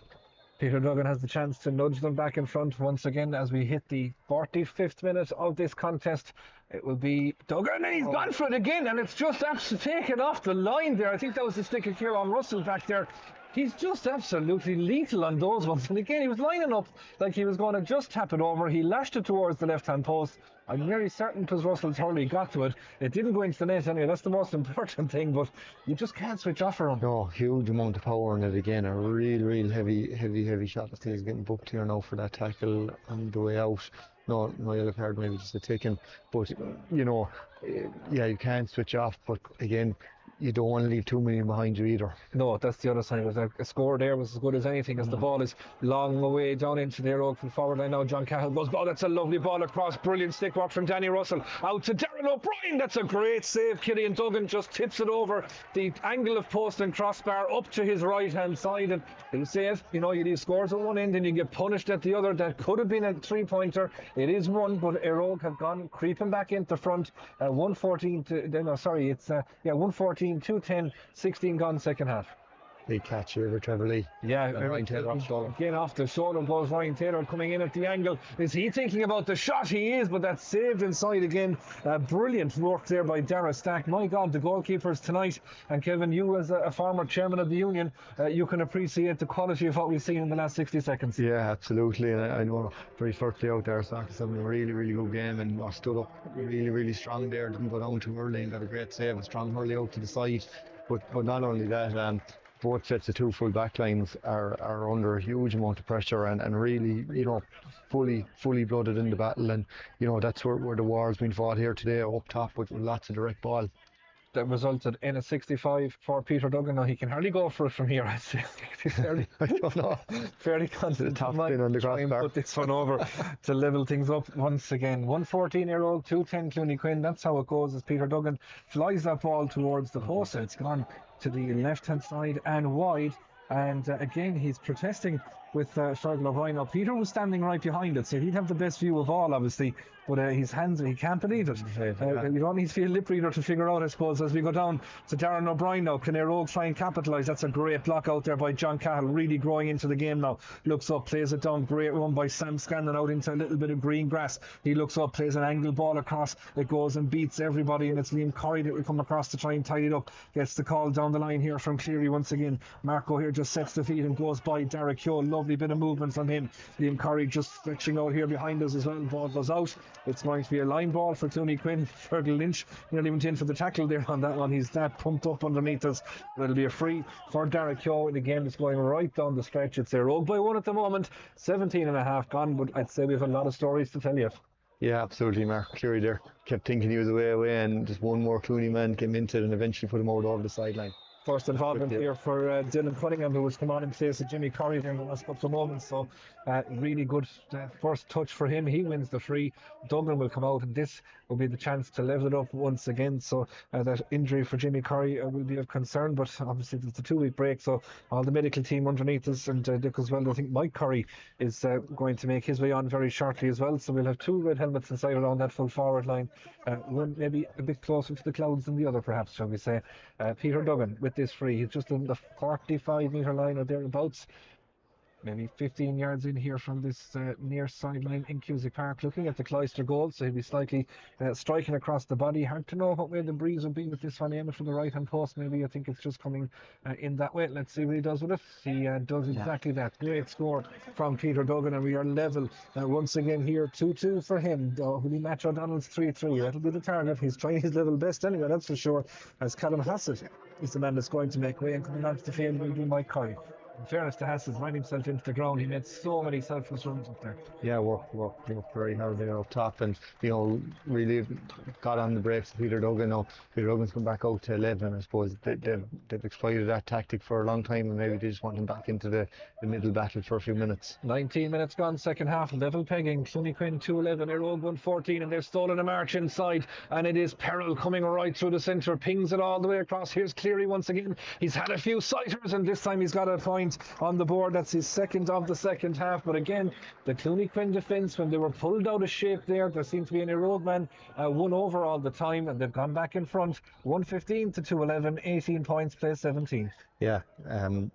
Peter Duggan has the chance to nudge them back in front once again as we hit the 45th minute of this contest. It will be Duggan, and he's gone for it again, and it's just absolutely taken off the line there. I think that was the stick of Kieran Russell back there. He's just absolutely lethal on those ones. And again, he was lining up like he was going to just tap it over. He lashed it towards the left-hand post. I'm very certain it was Russell's hurley got to it. It didn't go into the net anyway. That's the most important thing, but you just can't switch off for him. No, huge amount of power in it again. A real heavy shot. I think he's getting booked here now for that tackle on the way out. No yellow card, maybe just a ticking. But, you can't switch off. But again, you don't want to leave too many behind you either. No, that's the other side. A score there was as good as anything, as the ball is long away down into the Eire from forward line now. John Cahill goes, that's a lovely ball across. Brilliant stick work from Danny Russell. Out to Darren O'Brien. That's a great save. Killian Duggan just tips it over the angle of post and crossbar up to his right hand side, and he'll save. You leave scores at one end and you get punished at the other. That could have been a 3-pointer. It is one, but Eire have gone creeping back into front. 114 to 114, 210, 16 gone second half. Big catch here with Trevor Lee. Yeah, Ryan Taylor off shoulder. Again off the shoulder goes Ryan Taylor, coming in at the angle. Is he thinking about the shot? He is, but that's saved inside again. Brilliant work there by Dara Stack. My God, the goalkeepers tonight. And Kevin, you as a former chairman of the union, you can appreciate the quality of what we've seen in the last 60 seconds. Yeah, absolutely. And I know very firstly out there, Stack is having a really good game, and stood up really strong there. Didn't go down too early and got a great save. A strong hurley out to the side. But not only that, both sets of 2 full back lines are under a huge amount of pressure and really, fully blooded in the battle. And, that's where the war has been fought here today, up top with lots of direct ball. That resulted in a 65 for Peter Duggan. Now he can hardly go for it from here. I'd say he's fairly, I don't know. Fairly confident. Top spin on the crossbar. Put this one over to level things up once again. 114-year-old, 210 Clooney Quin. That's how it goes as Peter Duggan flies that ball towards the post. It's gone to the left-hand side and wide. And again, he's protesting with Fergal O'Brien. Now, Peter was standing right behind it, so he'd have the best view of all, obviously. But his hands, he can't believe it. You don't need to be a lip reader to figure out, I suppose, as we go down to Darren O'Brien now. Can Eire try and capitalise? That's a great block out there by John Cahill, really growing into the game now. Looks up, plays it down. Great run by Sam Scanlon out into a little bit of green grass. He looks up, plays an angle ball across. It goes and beats everybody, and it's Liam Corrie that will come across to try and tie it up. Gets the call down the line here from Cleary once again. Marco here just sets the feet and goes by Derek Hewell. Lovely bit of movement from him. Liam Corrie just stretching out here behind us as well. Ball goes out. It's going to be a line ball for Clooney Quin. Fergal Lynch nearly went in for the tackle there on that one. He's that pumped up underneath us. But it'll be a free for Derek Hewell. The game is going right down the stretch. It's a rogue by one at the moment. 17 and a half gone, but I'd say we have a lot of stories to tell you. Yeah, absolutely. Mark Cleary there kept thinking he was away, and just one more Clooney man came into it and eventually put him out over the sideline. first involvement here for Dylan Cunningham, who was come on in place of Jimmy Curry there in the last couple of moments. So really good first touch for him. He wins the free. Dublin will come out, and this will be the chance to level it up once again. So that injury for Jimmy Curry will be of concern, but obviously it's a 2 week break, so all the medical team underneath us and Dick as well. I think Mike Curry is going to make his way on very shortly as well. So we'll have 2 red helmets inside around that full forward line. One maybe a bit closer to the clouds than the other, perhaps, shall we say. Peter Duggan with this free. He's just on the 45-metre line or thereabouts. Maybe 15 yards in here from this near sideline in Cusack Park, looking at the Cloister goal, so he'll be slightly striking across the body. Hard to know what way the breeze will be with this one, aiming for the right hand post. Maybe I think it's just coming in that way. Let's see what he does with it. He does exactly that. Great score from Peter Duggan, and we are level once again here. 2-2 for him. Will he match O'Donnell's 3-3? That'll be the target. He's trying his level best anyway, that's for sure, as Callum Hassett is the man that's going to make way, and coming onto the field will be Mike Curry. In fairness to Hassett, ran himself into the ground. He made so many selfless runs up there. Yeah, worked very hard there up top, and really got on the brakes of Peter Duggan. Now Peter Duggan's come back out to 11. I suppose they've exploited that tactic for a long time, and maybe they just want him back into the middle battle for a few minutes. 19 minutes gone, second half, level pegging. Clooney Quin 2-11, Eire 1-14, and they've stolen a march inside, and it is Peril coming right through the centre, pings it all the way across. Here's Cleary once again. He's had a few sighters, and this time he's got a point on the board. That's his second of the second half. But again, the Clooney Quin defence, when they were pulled out of shape there seemed to be an Eire man won over all the time, and they've gone back in front 115 to 211, 18 points, play 17. Yeah,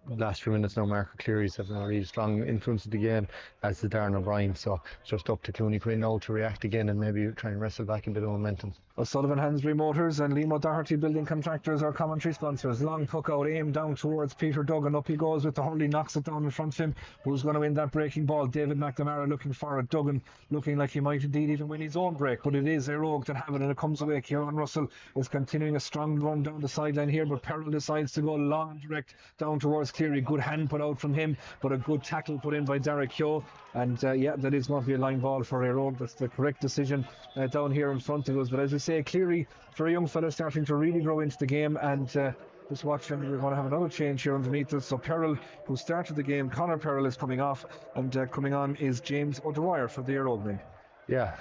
last few minutes now, Marco Cleary's having a really strong influence of the game, as the Darren O'Brien. So it's just up to Clooney Quin now to react again and maybe try and wrestle back a bit of momentum. O'Sullivan Hansbury Motors and Liam O'Doherty Building Contractors are commentary sponsors. Long puck out, aim down towards Peter Duggan. Up he goes with the Hurley, knocks it down in front of him. Who's going to win that breaking ball? David McNamara looking for it. Duggan looking like he might indeed even win his own break, but it is Eire that have it, and it comes away. Kieran Russell is continuing a strong run down the sideline here, but Peril decides to go long and direct down towards Cleary. Good hand put out from him, but a good tackle put in by Derek Keogh, and that is going to be a line ball for Eire. That's the correct decision down here in front of us. But as we say, Cleary, for a young fella, starting to really grow into the game, and just watching, we're going to have another change here underneath us. So Peril, who started the game, Conor Peril, is coming off, and coming on is James O'Dwyer for the Eire men. Yeah,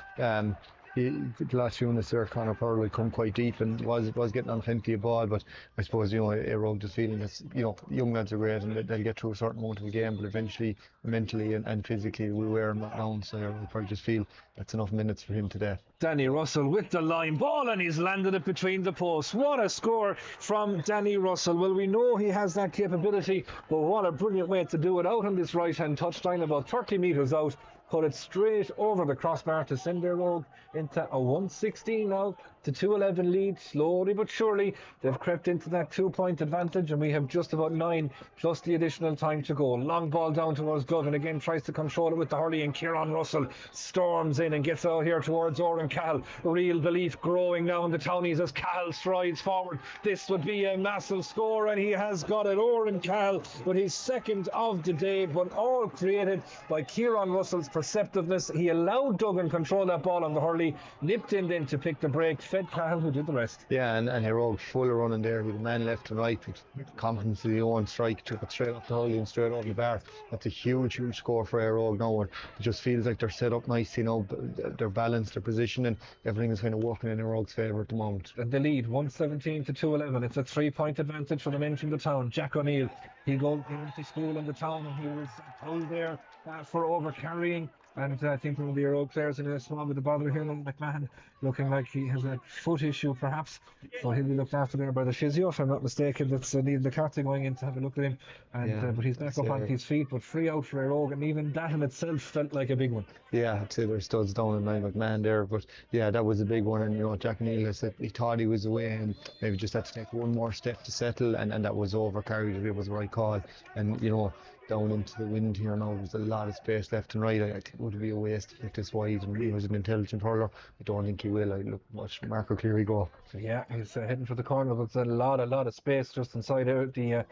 the last few minutes there, Conor Peril had come quite deep and was getting on plenty of ball, but I suppose Eire just feeling that young lads are great and they'll get through a certain amount of the game, but eventually mentally and physically we wear him down. So Eire probably just feel that's enough minutes for him today. Danny Russell with the line ball, and he's landed it between the posts. What a score from Danny Russell. Well, we know he has that capability, but what a brilliant way to do it out on this right hand touchline, about 30 metres out. Put it straight over the crossbar to send their rogue into a 116 now to 211 lead. Slowly but surely they've crept into that 2-point advantage, and we have just about 9 plus the additional time to go. Long ball down towards Govan, again tries to control it with the Hurley, and Kieran Russell storms in and gets out here towards Oren Cahill. Real belief growing now in the townies as Cahill strides forward. This would be a massive score, and he has got it. Oren Cahill with his second of the day, but all created by Kieran Russell's perceptiveness. He allowed Duggan control that ball on the Hurley, nipped in then to pick the break, fed Cahill, who did the rest. Yeah, and Eire full of running there with a man left and right with confidence of the own strike, took it straight up the Hurley and straight over the bar. That's a huge score for Eire now, and it just feels like they're set up nice, they're balanced, their position, and everything is kind of working in Eire's favour at the moment. And the lead 117 to 211. It's a 3-point advantage for the men from the town. Jack O'Neill, he went to school in the town, and he was pulled there for over carrying. And I think one of the Eire players in a small bit of bother here, McMahon, looking like he has a foot issue perhaps. So he'll be looked after there by the physio, if I'm not mistaken. That's Neil McCarthy going in to have a look at him. And but he's back up on his feet, but free out for Eire, and even that in itself felt like a big one. Yeah, I'd say there's studs down in Niall McMahon there, but yeah, that was a big one. And Jack O'Neill said he thought he was away and maybe just had to take one more step to settle, and that was over carried. It was the right call, and down into the wind here now, there's a lot of space left and right. I think it would be a waste to kick this wide, and he was an intelligent hurler. I don't think he will. I watch Marco Cleary go. Yeah, he's heading for the corner, but there's a lot of space just inside out the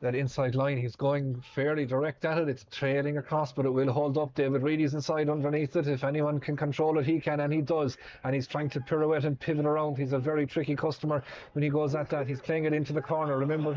that inside line. He's going fairly direct at it. It's trailing across, but it will hold up. David Reedy's inside underneath it. If anyone can control it, he can, and he does. And he's trying to pirouette and pivot around. He's a very tricky customer when he goes at that. He's playing it into the corner. Remember, a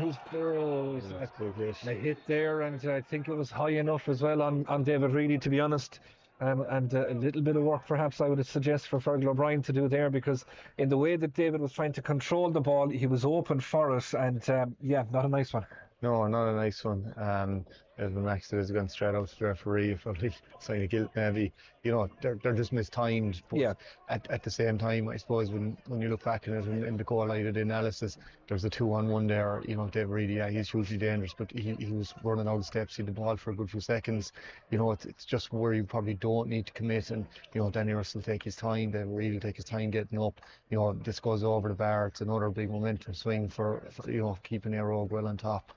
hit there, and I think it was high enough as well on David Reedy, to be honest. And a little bit of work perhaps I would suggest for Fergal O'Brien to do there, because in the way that David was trying to control the ball, he was open for it, and yeah, not a nice one. No, not a nice one. As Max said, it's gone straight out to the referee. Probably sign of guilt, maybe. You know, they're just mistimed. But yeah. At the same time, I suppose when you look back in it in the goal line of the analysis, there's a 2-on-1 there. You know, David Reedy, yeah, he's hugely dangerous, but he was running out of steps, he had the ball for a good few seconds. You know, it's just where you probably don't need to commit, and you know, Danny Russell will take his time. David Reedy will take his time getting up. You know, this goes over the bar. It's another big momentum swing for you know, keeping Eire well on top.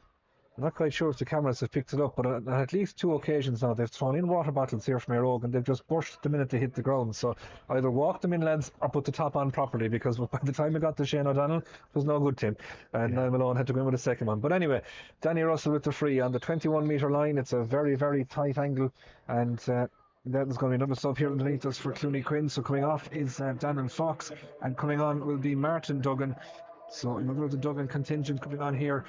I'm not quite sure if the cameras have picked it up, but on at least 2 occasions now they've thrown in water bottles here from Eire, and they've just burst the minute they hit the ground. So either walk them in, lads, or put the top on properly, because by the time we got to Shane O'Donnell, it was no good, Tim. And Niall Malone had to go in with a second one. But anyway, Danny Russell with the free on the 21-metre line. It's a very, very tight angle, and there's going to be another sub here underneath us for Clooney Quin. So coming off is Daniel Fox, and coming on will be Martin Duggan. So another of the Duggan contingent coming on here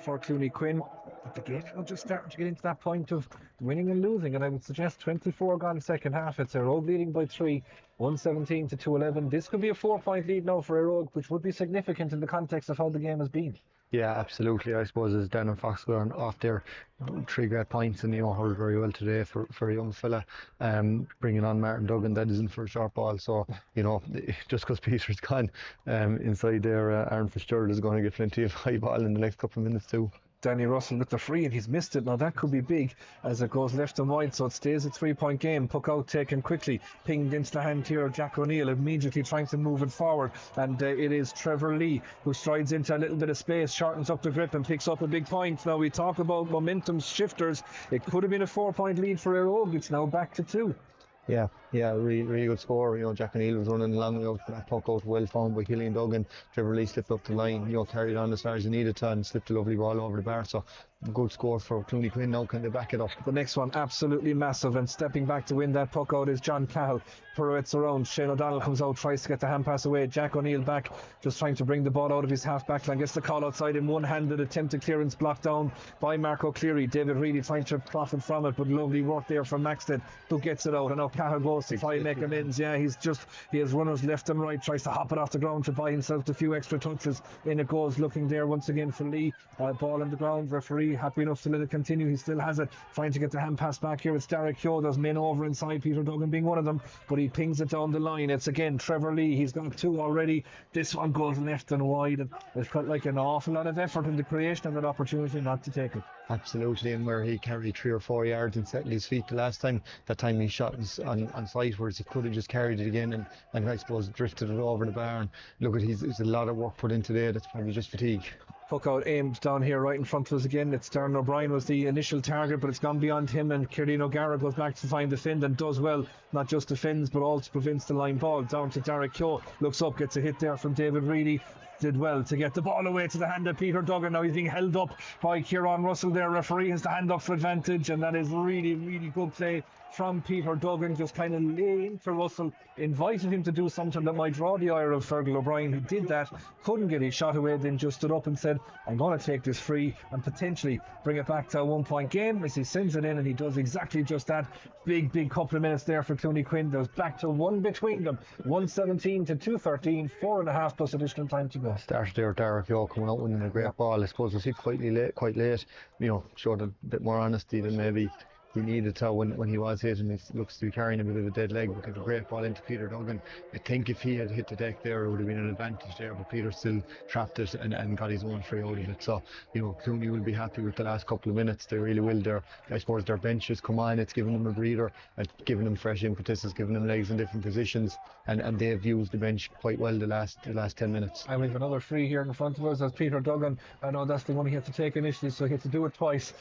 for Clooney Quin. But the game will just starting to get into that point of winning and losing, and I would suggest 24 gone second half. It's Eire leading by 3, 117 to 211. This could be a 4-point lead now for Eire, which would be significant in the context of how the game has been. Yeah, absolutely. I suppose as Daniel Fox going off there, 3 great points, and you know, hurled very well today for a young fella. Bringing on Martin Duggan, that isn't for a short ball. So you know, just because Peter's gone inside there, Aaron Fitzgerald is going to get plenty of high ball in the next couple of minutes too. Danny Russell with the free, and he's missed it. Now that could be big as it goes left and wide, so it stays a 3-point game. Puck out taken quickly, pinged into the hand here of Jack O'Neill, immediately trying to move it forward, and it is Trevor Lee who strides into a little bit of space, shortens up the grip and picks up a big point. Now we talk about momentum shifters. It could have been a 4-point lead for Eire. It's now back to 2. Yeah, really good score. You know, Jack O'Neill was running along with that puck out, well found by Killian Duggan. Trevor Lee slipped up the line, you know, carried on as far as he needed to, and slipped a lovely ball over the bar. So good score for Clooney Quin. Now can they back it up? The next one absolutely massive, and stepping back to win that puck out is John Cahill. Pirouettes around, Shane O'Donnell comes out, tries to get the hand pass away. Jack O'Neill back, just trying to bring the ball out of his half back line, gets the call outside in one-handed attempted clearance, blocked down by Mark O'Cleary. David Reedy trying to profit from it, but lovely work there from Maxted, who gets it out, and now Cahill goes to try and make amends. Yeah, he has runners left and right, tries to hop it off the ground to buy himself a few extra touches. In it goes, looking there once again for Lee. Ball on the ground, referee happy enough to let it continue. He still has it, trying to get the hand pass back here. It's Derek Keogh. There's men over inside, Peter Duggan being one of them, but he pings it down the line. It's again Trevor Lee. He's got 2 already. This one goes left and wide, and it felt like an awful lot of effort in the creation of that opportunity not to take it. Absolutely, and where he carried 3 or 4 yards and settled his feet the last time, that time he shot on sight, whereas he could have just carried it again and I suppose drifted it over the bar. And look, there's a lot of work put in today. That's probably just fatigue. Puck out aimed down here right in front of us again. It's Darren O'Brien was the initial target, but it's gone beyond him, and Kieran O'Gara goes back to find defend and does well. Not just defends, but also prevents the line ball. Down to Derek Keogh, looks up, gets a hit there from David Reedy. Did well to get the ball away to the hand of Peter Duggan. Now he's being held up by Kieran Russell there. Referee has the hand up for advantage, and that is really, really good play from Peter Duggan. Just kind of lay into Russell, invited him to do something that might draw the ire of Fergal O'Brien, who did that, couldn't get his shot away, then just stood up and said, I'm going to take this free and potentially bring it back to a 1-point game. As he sends it in, and he does exactly just that. Big couple of minutes there for Clooney Quin. There's back to 1 between them, 117 to 213, 4.5 plus additional time to go. Started there, Derek Keogh coming out winning a great ball. I suppose was hit quite late. You know, showed a bit more honesty than maybe he needed to when he was hit, and he looks to be carrying a bit of a dead leg. But a great ball into Peter Duggan. I think if he had hit the deck there, it would have been an advantage there, but Peter still trapped it and got his own free out of it. So, you know, Clooney will be happy with the last couple of minutes. They really will. I suppose their bench has come on, it's given them a breather, it's given them fresh impetus, it's given them legs in different positions, and they've used the bench quite well the last 10 minutes. And we have another free here in front of us as Peter Duggan. I know that's the one he had to take initially, so he had to do it twice.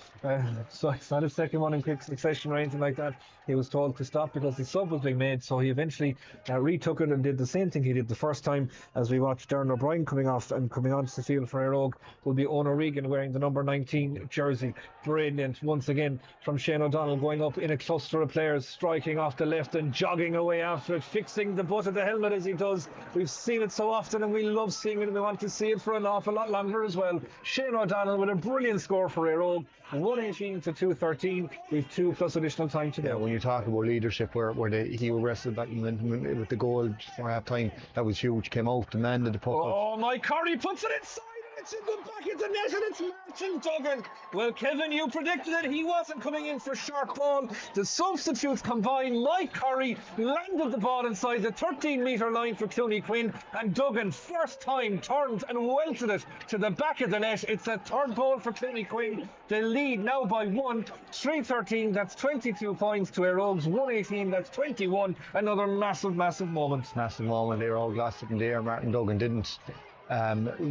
So it's not his second one in quick quick succession or anything like that. He was told to stop because the sub was being made, so he eventually retook it and did the same thing he did the first time. As we watched Darren O'Brien coming off and coming onto the field for Eire will be Owen O'Regan wearing the number 19 jersey. Brilliant once again from Shane O'Donnell, going up in a cluster of players, striking off the left and jogging away after it, fixing the butt of the helmet as he does. We've seen it so often and we love seeing it, and we want to see it for an awful lot longer as well. Shane O'Donnell with a brilliant score for Eire, 118 to 213 with 2 plus additional time to go. Yeah, when you talk about leadership, where he wrestled back with the goal for half time, that was huge. Came out, demanded the puck. Oh, Mike Curry puts it inside. It's in the back of the net and it's Martin Duggan. Well, Kevin, you predicted it. He wasn't coming in for short ball. The substitutes combined. Mike Curry landed the ball inside the 13-metre line for Clooney Quin, and Duggan first time turned and welted it to the back of the net. It's a third goal for Clooney Quin. The lead now by 1, 3-13. That's 22 points to Eire's 118. That's 21. Another massive moment. Massive moment. They were all glassed up in the air. Martin Duggan didn't.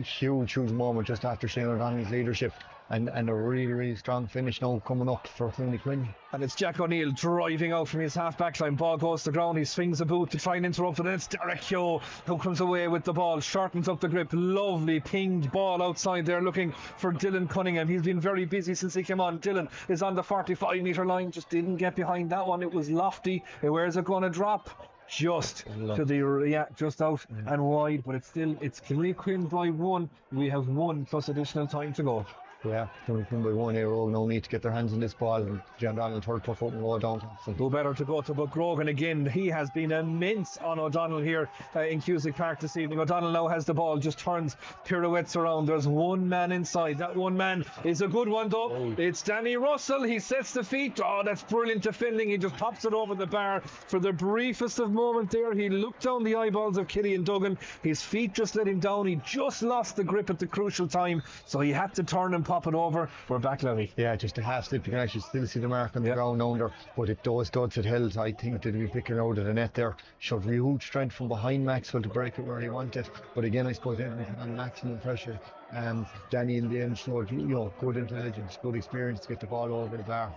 Huge moment just after Shane O'Donnell's leadership, and a really strong finish now coming up for Clooney Quin. And it's Jack O'Neill driving out from his half-back line. Ball goes to the ground. He swings a boot to try and interrupt it. And it's Derek Keogh who comes away with the ball, shortens up the grip. Lovely pinged ball outside there, looking for Dylan Cunningham. He's been very busy since he came on. Dylan is on the 45-metre line. Just didn't get behind that one. It was lofty. Where's it going to drop? Just to the just out and wide, but it's Clooney Quin by 1. We have 1 plus additional time to go. Yeah, Clooney Quin by 1. Eire no need to get their hands on this ball, and John Donald third puff up and go down. No better to go to Buck Grogan again. He has been immense on O'Donnell here in Cusack Park this evening. O'Donnell now has the ball, just turns, pirouettes around. There's one man inside. That one man is a good one though. Oh. It's Danny Russell. He sets the feet. Oh, that's brilliant defending. He just pops it over the bar for the briefest of moment there. He looked down the eyeballs of Killian Duggan. His feet just let him down. He just lost the grip at the crucial time, so he had to turn and pop it over. We're back, Levy. Yeah, just a half slip. You can actually still see the mark on the ground down there, but those studs it held. I think they'd be picking out of the net there. Showed huge strength from behind Maxwell to break it where he wanted, but again I suppose on maximum pressure. Danny in the end showed good intelligence, good experience to get the ball over the bar.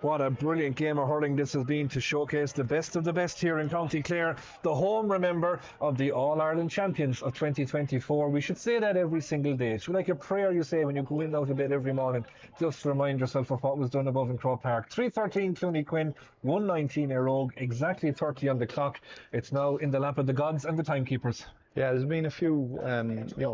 What a brilliant game of hurling this has been to showcase the best of the best here in County Clare, the home, remember, of the All-Ireland champions of 2024. We should say that every single day. It's like a prayer you say when you go in out of bed every morning, just to remind yourself of what was done above in Croke Park. 3:13 Clooney Quin, 1:19 Eire, exactly 30 on the clock. It's now in the lap of the gods and the timekeepers. Yeah, there's been a few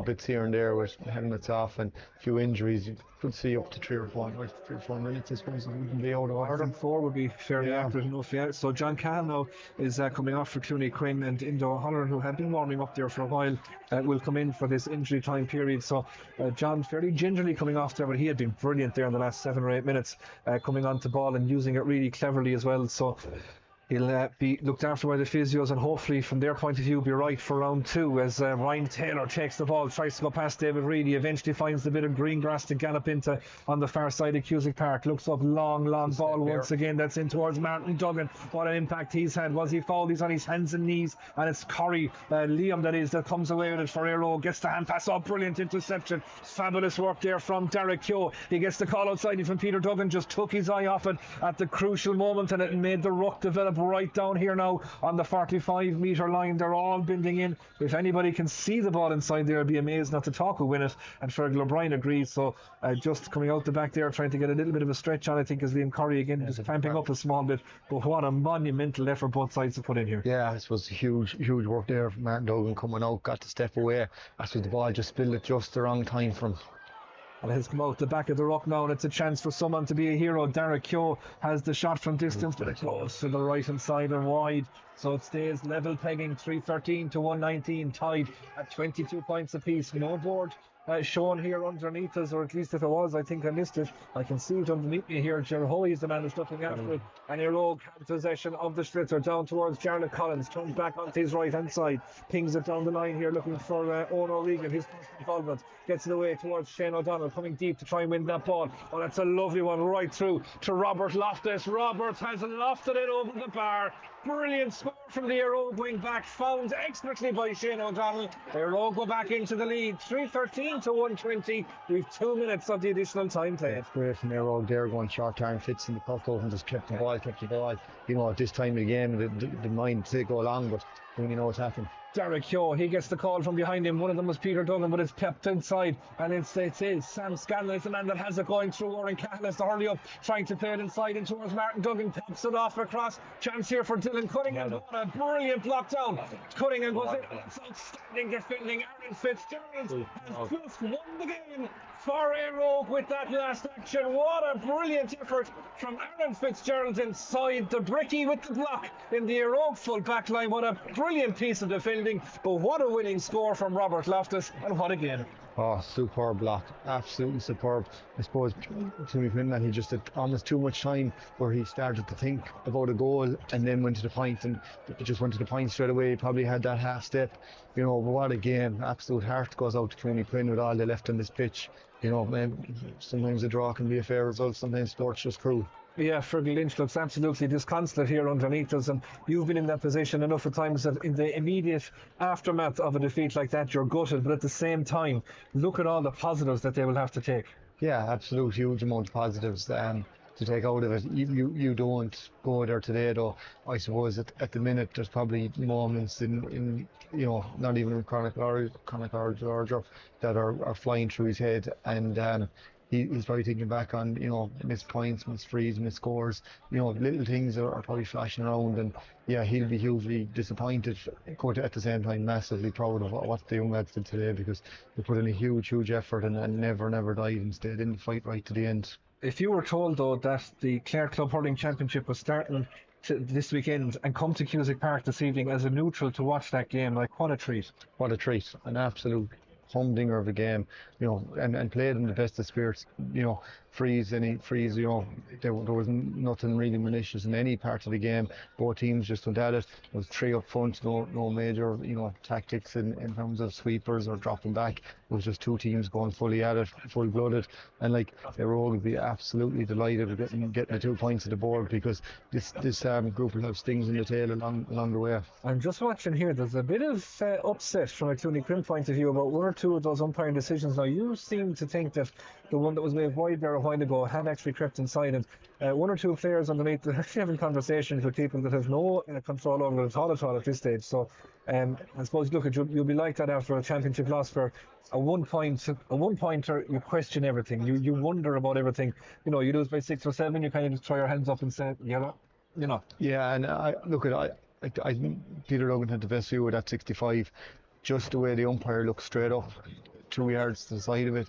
bits here and there with helmets off and a few injuries. You could see up to 3 or 4 minutes, I suppose, it wouldn't be out of order. 4 would be fairly accurate enough, yeah. So John Cahill now is coming off for Clooney Quin, and Indo O'Halloran, who had been warming up there for a while, will come in for this injury time period. So John fairly gingerly coming off there, but he had been brilliant there in the last 7 or 8 minutes, coming onto ball and using it really cleverly as well. So he'll be looked after by the physios, and hopefully from their point of view be right for round 2 as Ryan Taylor takes the ball, tries to go past David Reedy, eventually finds the bit of green grass to gallop into on the far side of Cusack Park. Looks up, long ball once again. That's in towards Martin Duggan. What an impact he's had. Was he fouled? He's on his hands and knees, and it's Corey Liam that comes away with it for Eire. Gets the hand pass. Oh, brilliant interception. Fabulous work there from Derek Keogh. He gets the call outside from Peter Duggan. Just took his eye off it at the crucial moment, and it made the ruck develop right down here now on the 45-metre line. They're all bending in. If anybody can see the ball inside there, I'd be amazed not to talk who win it, and Fergal O'Brien agrees. So just coming out the back there, trying to get a little bit of a stretch on, I think, is Liam Curry again, just cramping up a small bit. But what a monumental effort both sides to put in here. Yeah, this was huge work there from Martin Duggan coming out, got to step away. Actually the ball just spilled at just the wrong time from. And it has come out the back of the ruck now, and it's a chance for someone to be a hero. Derek Keogh has the shot from distance, but it goes to the right hand side and wide. So it stays level pegging, 3:13 to 1:19, tied at 22 points apiece. No board shown here underneath us, or at least if it was, I think I missed it. I can see it underneath me here. Ger Hoey is the man who's looking after it, and Eire had possession of the sliotar down towards Jarlath Collins, turns back onto his right hand side, pings it down the line here, looking for Owen O'Regan. His first involvement, gets it away towards Shane O'Donnell, coming deep to try and win that ball. Oh, that's a lovely one right through to Robert Loftus. Robert has lofted it over the bar. Brilliant score from the Eire wing back, found expertly by Shane O'Donnell. Eire go back into the lead, 3:13 to 1:20. We've 2 minutes of the additional time played. It's great from Eire there, going short arm fits in the puck out and just kept the ball. You know, at this time of the game, the mind to go along, but when you know what's happening. Derek Keogh, he gets the call from behind him. One of them was Peter Duggan, but it's kept inside. And it's Sam Scanlon, it's the man that has it going through. Oren Cahill has to hurry up, trying to play it inside in towards Martin Duggan. Pops it off across. Chance here for Dylan Cunningham. What a brilliant block down. Cunningham goes in. It's outstanding defending. Aaron Fitzgerald has just won the game for Eire with that last action. What a brilliant effort from Aaron Fitzgerald inside the bricky with the block in the Eire full back line. What a brilliant piece of defending. But what a winning score from Robert Loftus, and what a game. Oh, superb block, absolutely superb. I suppose Clooney Quin, he just had almost too much time where he started to think about a goal and then went to the point, and just went to the point straight away. He probably had that half step, you know. But what a game, absolute heart goes out to Clooney Quin with all they left on this pitch. You know, sometimes a draw can be a fair result, sometimes sport's just cruel. Yeah, Fergal Lynch looks absolutely disconsolate here underneath us, and you've been in that position enough of times that in the immediate aftermath of a defeat like that, you're gutted, but at the same time, look at all the positives that they will have to take. Yeah, absolute huge amount of positives to take out of it. You don't go there today, though. I suppose at the minute there's probably moments in you know, not even in Chronic or Georgia, that are flying through his head, and he's probably thinking back on, you know, missed points, missed frees, missed scores. You know, little things are probably flashing around, and yeah, he'll be hugely disappointed, but at the same time massively proud of what the young lads did today, because they put in a huge effort and never died and stayed in the fight right to the end. If you were told, though, that the Clare Club Hurling Championship was starting this weekend and come to Cusack Park this evening as a neutral to watch that game, like, what a treat. What a treat, an absolute humdinger of a game, you know, and played in the best of spirits. You know, frees, you know, there was nothing really malicious in any part of the game. Both teams just went at it. There was three up front, no major, you know, tactics in terms of sweepers or dropping back. It was just two teams going fully at it, full blooded, and like, they were all going to be absolutely delighted with getting the 2 points at the board, because this group will have stings in the tail along the way. I'm just watching here, there's a bit of upset from a Clooney Quin point of view about one or two of those umpiring decisions. Now, you seem to think that the one that was made wide there a while ago had actually crept inside, and one or two players underneath are actually having conversations with people that have no control over it at all at this stage. So I suppose, look, you'll be like that after a championship loss, for a one pointer, you question everything, you wonder about everything. You know, you lose by 6 or 7, you kind of just throw your hands up and say, you know. Yeah, and I think Peter Duggan had the best view of that 65. Just the way the umpire looked straight up 2 yards to the side of it,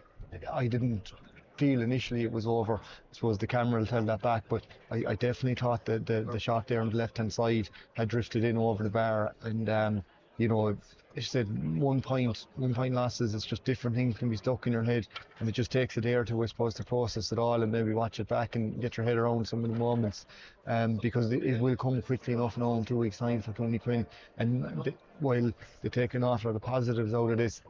I didn't feel initially it was over. I suppose the camera will tell that back, but I definitely thought that the shot there on the left hand side had drifted in over the bar, and you know, it said 1 point losses, it's just different things can be stuck in your head, and it just takes a day or two, I suppose, to process it all and maybe watch it back and get your head around some of the moments, because it will come quickly enough now in 2 weeks' time for Clooney Quin, and while they're taking off the positives out of this,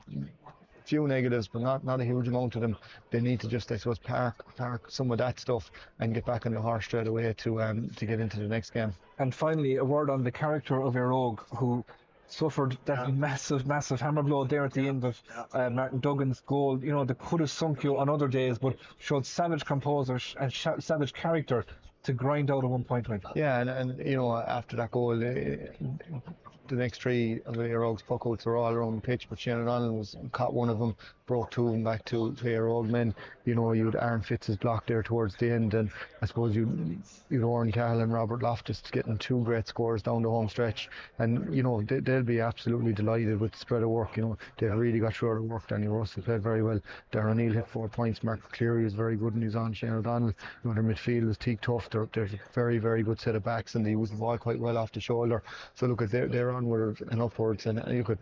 few negatives, but not a huge amount of them, they need to just, I suppose, park some of that stuff and get back on the horse straight away to get into the next game. And finally, a word on the character of Eire, who suffered that massive hammer blow there at the end of Martin Duggan's goal. You know, that could have sunk you on other days, but showed savage composure and savage character to grind out a 1 point win. Yeah, and you know, after that goal, the next three of the Eire's puckouts were all around the pitch, but Shane O'Donnell caught one of them, broke two of them back to Eire men. You know, you'd Aaron Fitz's block there towards the end, and I suppose you'd Oren Cahill and Robert Loftus getting 2 great scores down the home stretch, and you know, they'll be absolutely delighted with the spread of work. You know, they've really got through their work. Danny Russell played very well. Darren O'Neill hit 4 points. Mark Cleary was very good and he's on. Shane O'Donnell, you know, their midfield was teak tough. There's a very good set of backs, and they use the ball quite well off the shoulder. So look, at they're onward and upwards, and you could,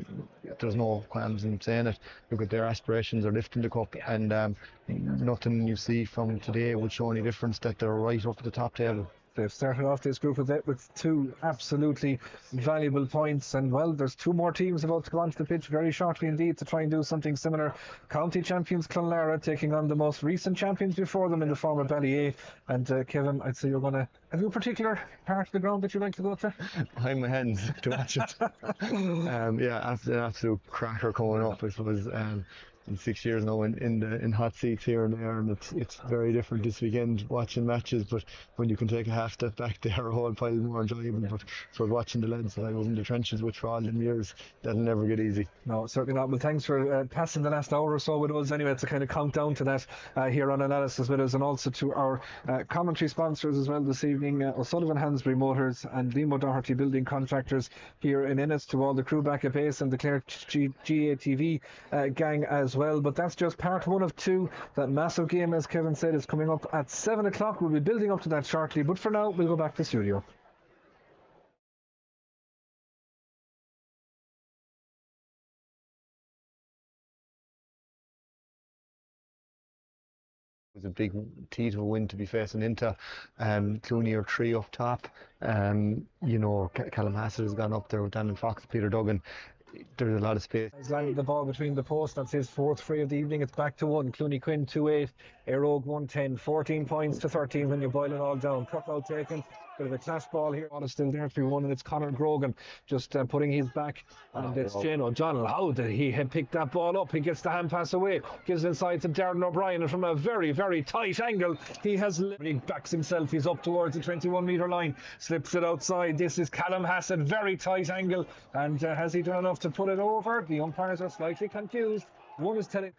there's no qualms in saying it. Look at their aspirations are lifting the cup, and nothing you see from today would show any difference that they're right up at the top table. They've started off this group with 2 absolutely valuable points, and well, there's 2 more teams about to go onto the pitch very shortly indeed to try and do something similar. County champions Clonlara taking on the most recent champions before them in the form of Ballyea, and Kevin, I'd say you're going to Have you a particular part of the ground that you like to go to? Behind my hands to watch it. Yeah, an absolute cracker coming up. I suppose in 6 years now in hot seats here and there, and it's very different this weekend watching matches. But when you can take a half step back, they are a whole pile more enjoyable. But for watching the lads that I was in the trenches with for all them years, that'll never get easy. No, certainly not. Well, thanks for passing the last hour or so with us anyway to kind of count down to that here on Analysis with us, and also to our commentary sponsors as well this evening, O'Sullivan Hansbury Motors and Liam O'Doherty Building Contractors here in Ennis, to all the crew back at base and the Clare GATV gang as well. But that's just part one of two. That massive game, as Kevin said, is coming up at 7 o'clock. We'll be building up to that shortly, but for now we'll go back to the studio. It was a big Tito win to be facing into. Clooney are three up top. Callum Hassett has gone up there with Dan Fox, Peter Duggan. There's a lot of space. He's landed the ball between the posts. That's his fourth free of the evening. It's back to one. Clooney Quin 2-8. Eire 110. 14 points to 13 when you boil it all down. Puck out taken. Bit of a clash ball here. Ball is still there to be won, and it's Conor Grogan just putting his back. And it's Shane O'Donnell. How did he have picked that ball up? He gets the hand pass away. Gives it inside to Darren O'Brien. And from a very, very tight angle, he backs himself. He's up towards the 21-metre line. Slips it outside. This is Callum Hassett. Very tight angle. And has he done enough to put it over? The umpires are slightly confused. One is telling...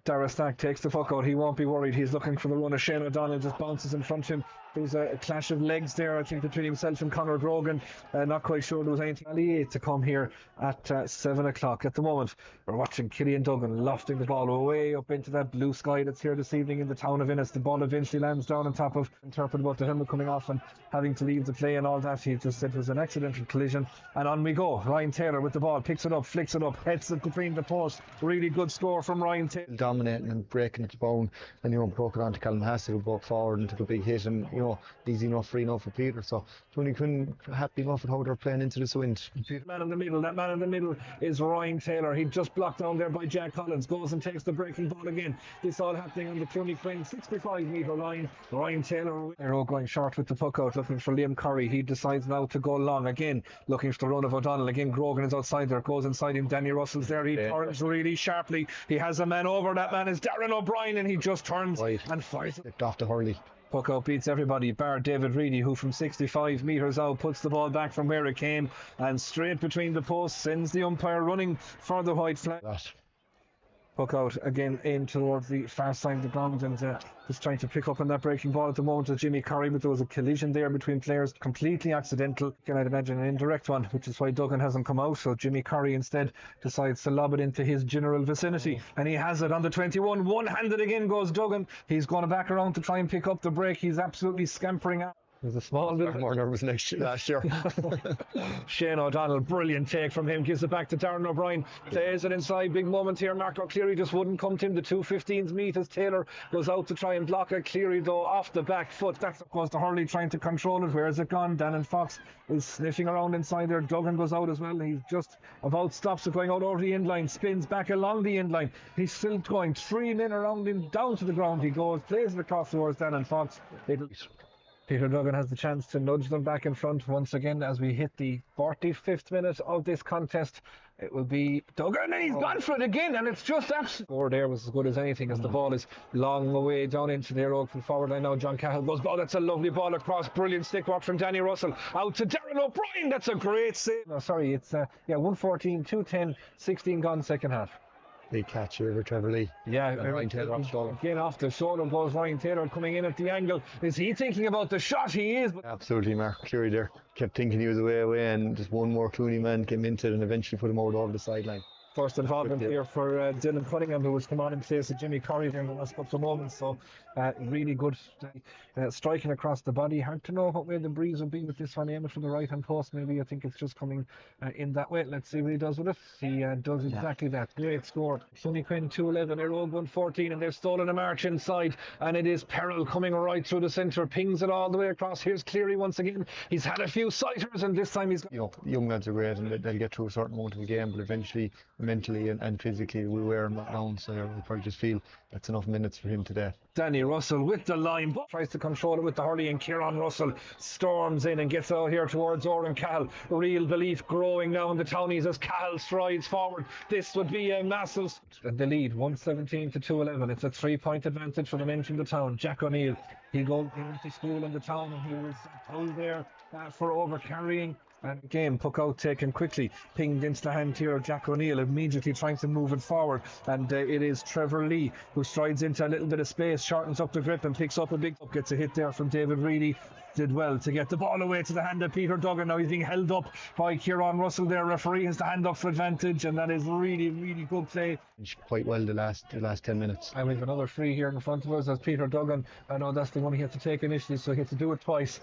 Dara Stack takes the puck out. He won't be worried. He's looking for the run of Shane O'Donnell. Just bounces in front of him. There's a clash of legs there, I think, between himself and Conor Grogan. Not quite sure there was anything to come here at 7 o'clock. At the moment, we're watching Killian Duggan lofting the ball way up into that blue sky that's here this evening in the town of Ennis. The ball eventually lands down on top of Interpret about the helmet coming off and having to leave the play and all that. He just said it was an accidental collision. And on we go. Ryan Taylor with the ball, picks it up, flicks it up, heads it between the posts. Really good score from Ryan Taylor. Dominating and breaking its bone, and broke it on to Callum Hassett, who broke forward and took a big hit, and easy enough, free enough for Peter. So Tony Quinn happy enough with how they're playing into this wind. That man in the middle is Ryan Taylor. He just blocked down there by Jack Collins, goes and takes the breaking ball again. This all happening on the Clooney Quinn 65-metre line. Ryan Taylor going short with the puck out, looking for Liam Curry. He decides now to go long again, looking for the run of O'Donnell. Again, Grogan is outside there, goes inside him. Danny Russell's there. He turns really sharply. He has a man over. That man is Darren O'Brien, and he just turns and fires it off the hurley. Puck out beats everybody, bar David Reedy, who from 65 metres out puts the ball back from where it came and straight between the posts, sends the umpire running for the white flag. Puck out again in towards the far side of the ground, and just trying to pick up on that breaking ball at the moment of Jimmy Curry, but there was a collision there between players, completely accidental. Can I imagine an indirect one, which is why Duggan hasn't come out. So Jimmy Curry instead decides to lob it into his general vicinity, and he has it on the 21. One-handed again goes Duggan. He's going back around to try and pick up the break. He's absolutely scampering out. There's a small bit more nervous last year. Shane O'Donnell, brilliant take from him, gives it back to Darren O'Brien, plays it inside. Big moment here. Mark O'Cleary just wouldn't come to him. The 2-15s meet as Taylor goes out to try and block it. Cleary though off the back foot. That's of course the Hurley trying to control it. Where is it gone? Dan and Fox is sniffing around inside there. Duggan goes out as well. He's just about stops it going out over the end line, spins back along the end line. He's still going 3 men around him, down to the ground he goes, plays it across towards Dan and Fox. Peter Duggan has the chance to nudge them back in front once again as we hit the 45th minute of this contest. It will be Duggan, and he's gone for it again, and it's just absolute. Score there was as good as anything, as the ball is long away down into the Eire from forward line now. John Cahill goes, that's a lovely ball across. Brilliant stick work from Danny Russell. Out to Darren O'Brien. That's a great save. No, sorry, it's 114, 210, 16 gone second half. Big catch here with Trevor Lee. Yeah, Ryan Taylor off shoulder. Again off the shoulder goes Ryan Taylor, coming in at the angle. Is he thinking about the shot? He is. Absolutely, Mark Cleary there kept thinking he was away, and just one more Clooney man came into it and eventually put him out over the sideline. First involvement here for Dylan Cunningham, who was come on in place of Jimmy Curry there in the last couple of moments. So really good striking across the body. Hard to know what way the breeze will be with this one aiming from the right hand post. Maybe I think it's just coming in that way. Let's see what he does with it. He does exactly that. Great score. Sonny Quinn 2-11, Eire 114, and they've stolen a march inside, and it is Peril coming right through the centre, pings it all the way across. Here's Cleary once again. He's had a few sighters, and this time he's young lads are great, and they'll get through a certain amount of the game, but eventually mentally and physically we wear him down, so I probably just feel that's enough minutes for him today. Danny Russell with the line, but tries to control it with the hurley, and Kieran Russell storms in and gets out here towards Oran Cahill. Real belief growing now in the townies as Cahill strides forward. This would be a massive... The lead, 117 to 211. It's a 3-point advantage for the men from the town. Jack O'Neill, he went to school in the town and he was pulled there for over-carrying. And again, puck out taken quickly, pinged into the hand here of Jack O'Neill, immediately trying to move it forward. And it is Trevor Lee who strides into a little bit of space, shortens up the grip and picks up a big... Gets a hit there from David Reedy. Did well to get the ball away to the hand of Peter Duggan. Now he's being held up by Kieran Russell there. Referee has the hand up for advantage, and that is really, really good play. Quite well the last 10 minutes. And we have another free here in front of us as Peter Duggan. I know that's the one he had to take initially, so he had to do it twice.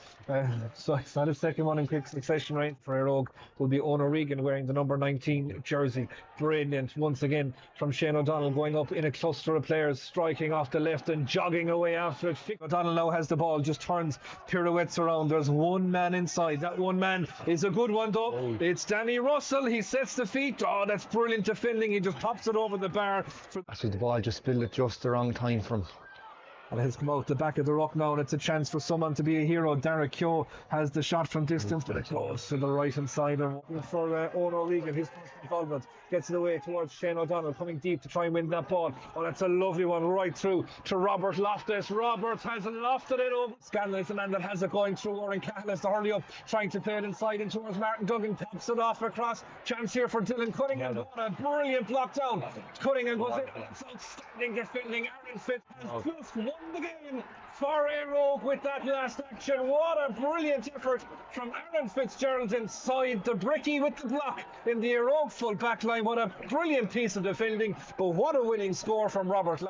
So it's not a second one in quick succession, right? For Eire will be Ono Regan wearing the number 19 jersey. Brilliant once again from Shane O'Donnell, going up in a cluster of players, striking off the left and jogging away after it. O'Donnell now has the ball, just turns, pirouettes around. There's one man inside. That one man is a good one though. Oh. It's Danny Russell. He sets the feet. Oh, that's brilliant defending. He just pops it over the bar. Actually, the ball just spilled at just the wrong time from... And it has come out the back of the ruck now, and it's a chance for someone to be a hero. Derek Keogh has the shot from distance, but it goes to the right hand side for Ono Regan. His first involvement gets it away towards Shane O'Donnell, coming deep to try and win that ball. Oh, that's a lovely one right through to Robert Loftus. Robert has lofted it over. Scanlon is the man that has it going through. Oran Cahill has to hurry up, trying to play it inside and towards Martin Duggan. Pops it off across. Chance here for Dylan Cunningham. What a brilliant block down. Cunningham goes in. It's outstanding defending. Aaron Fitz has just won the game for Eire with that last action. What a brilliant effort from Aaron Fitzgerald inside the bricky with the block in the Eire full back line. What a brilliant piece of defending, but what a winning score from Robert.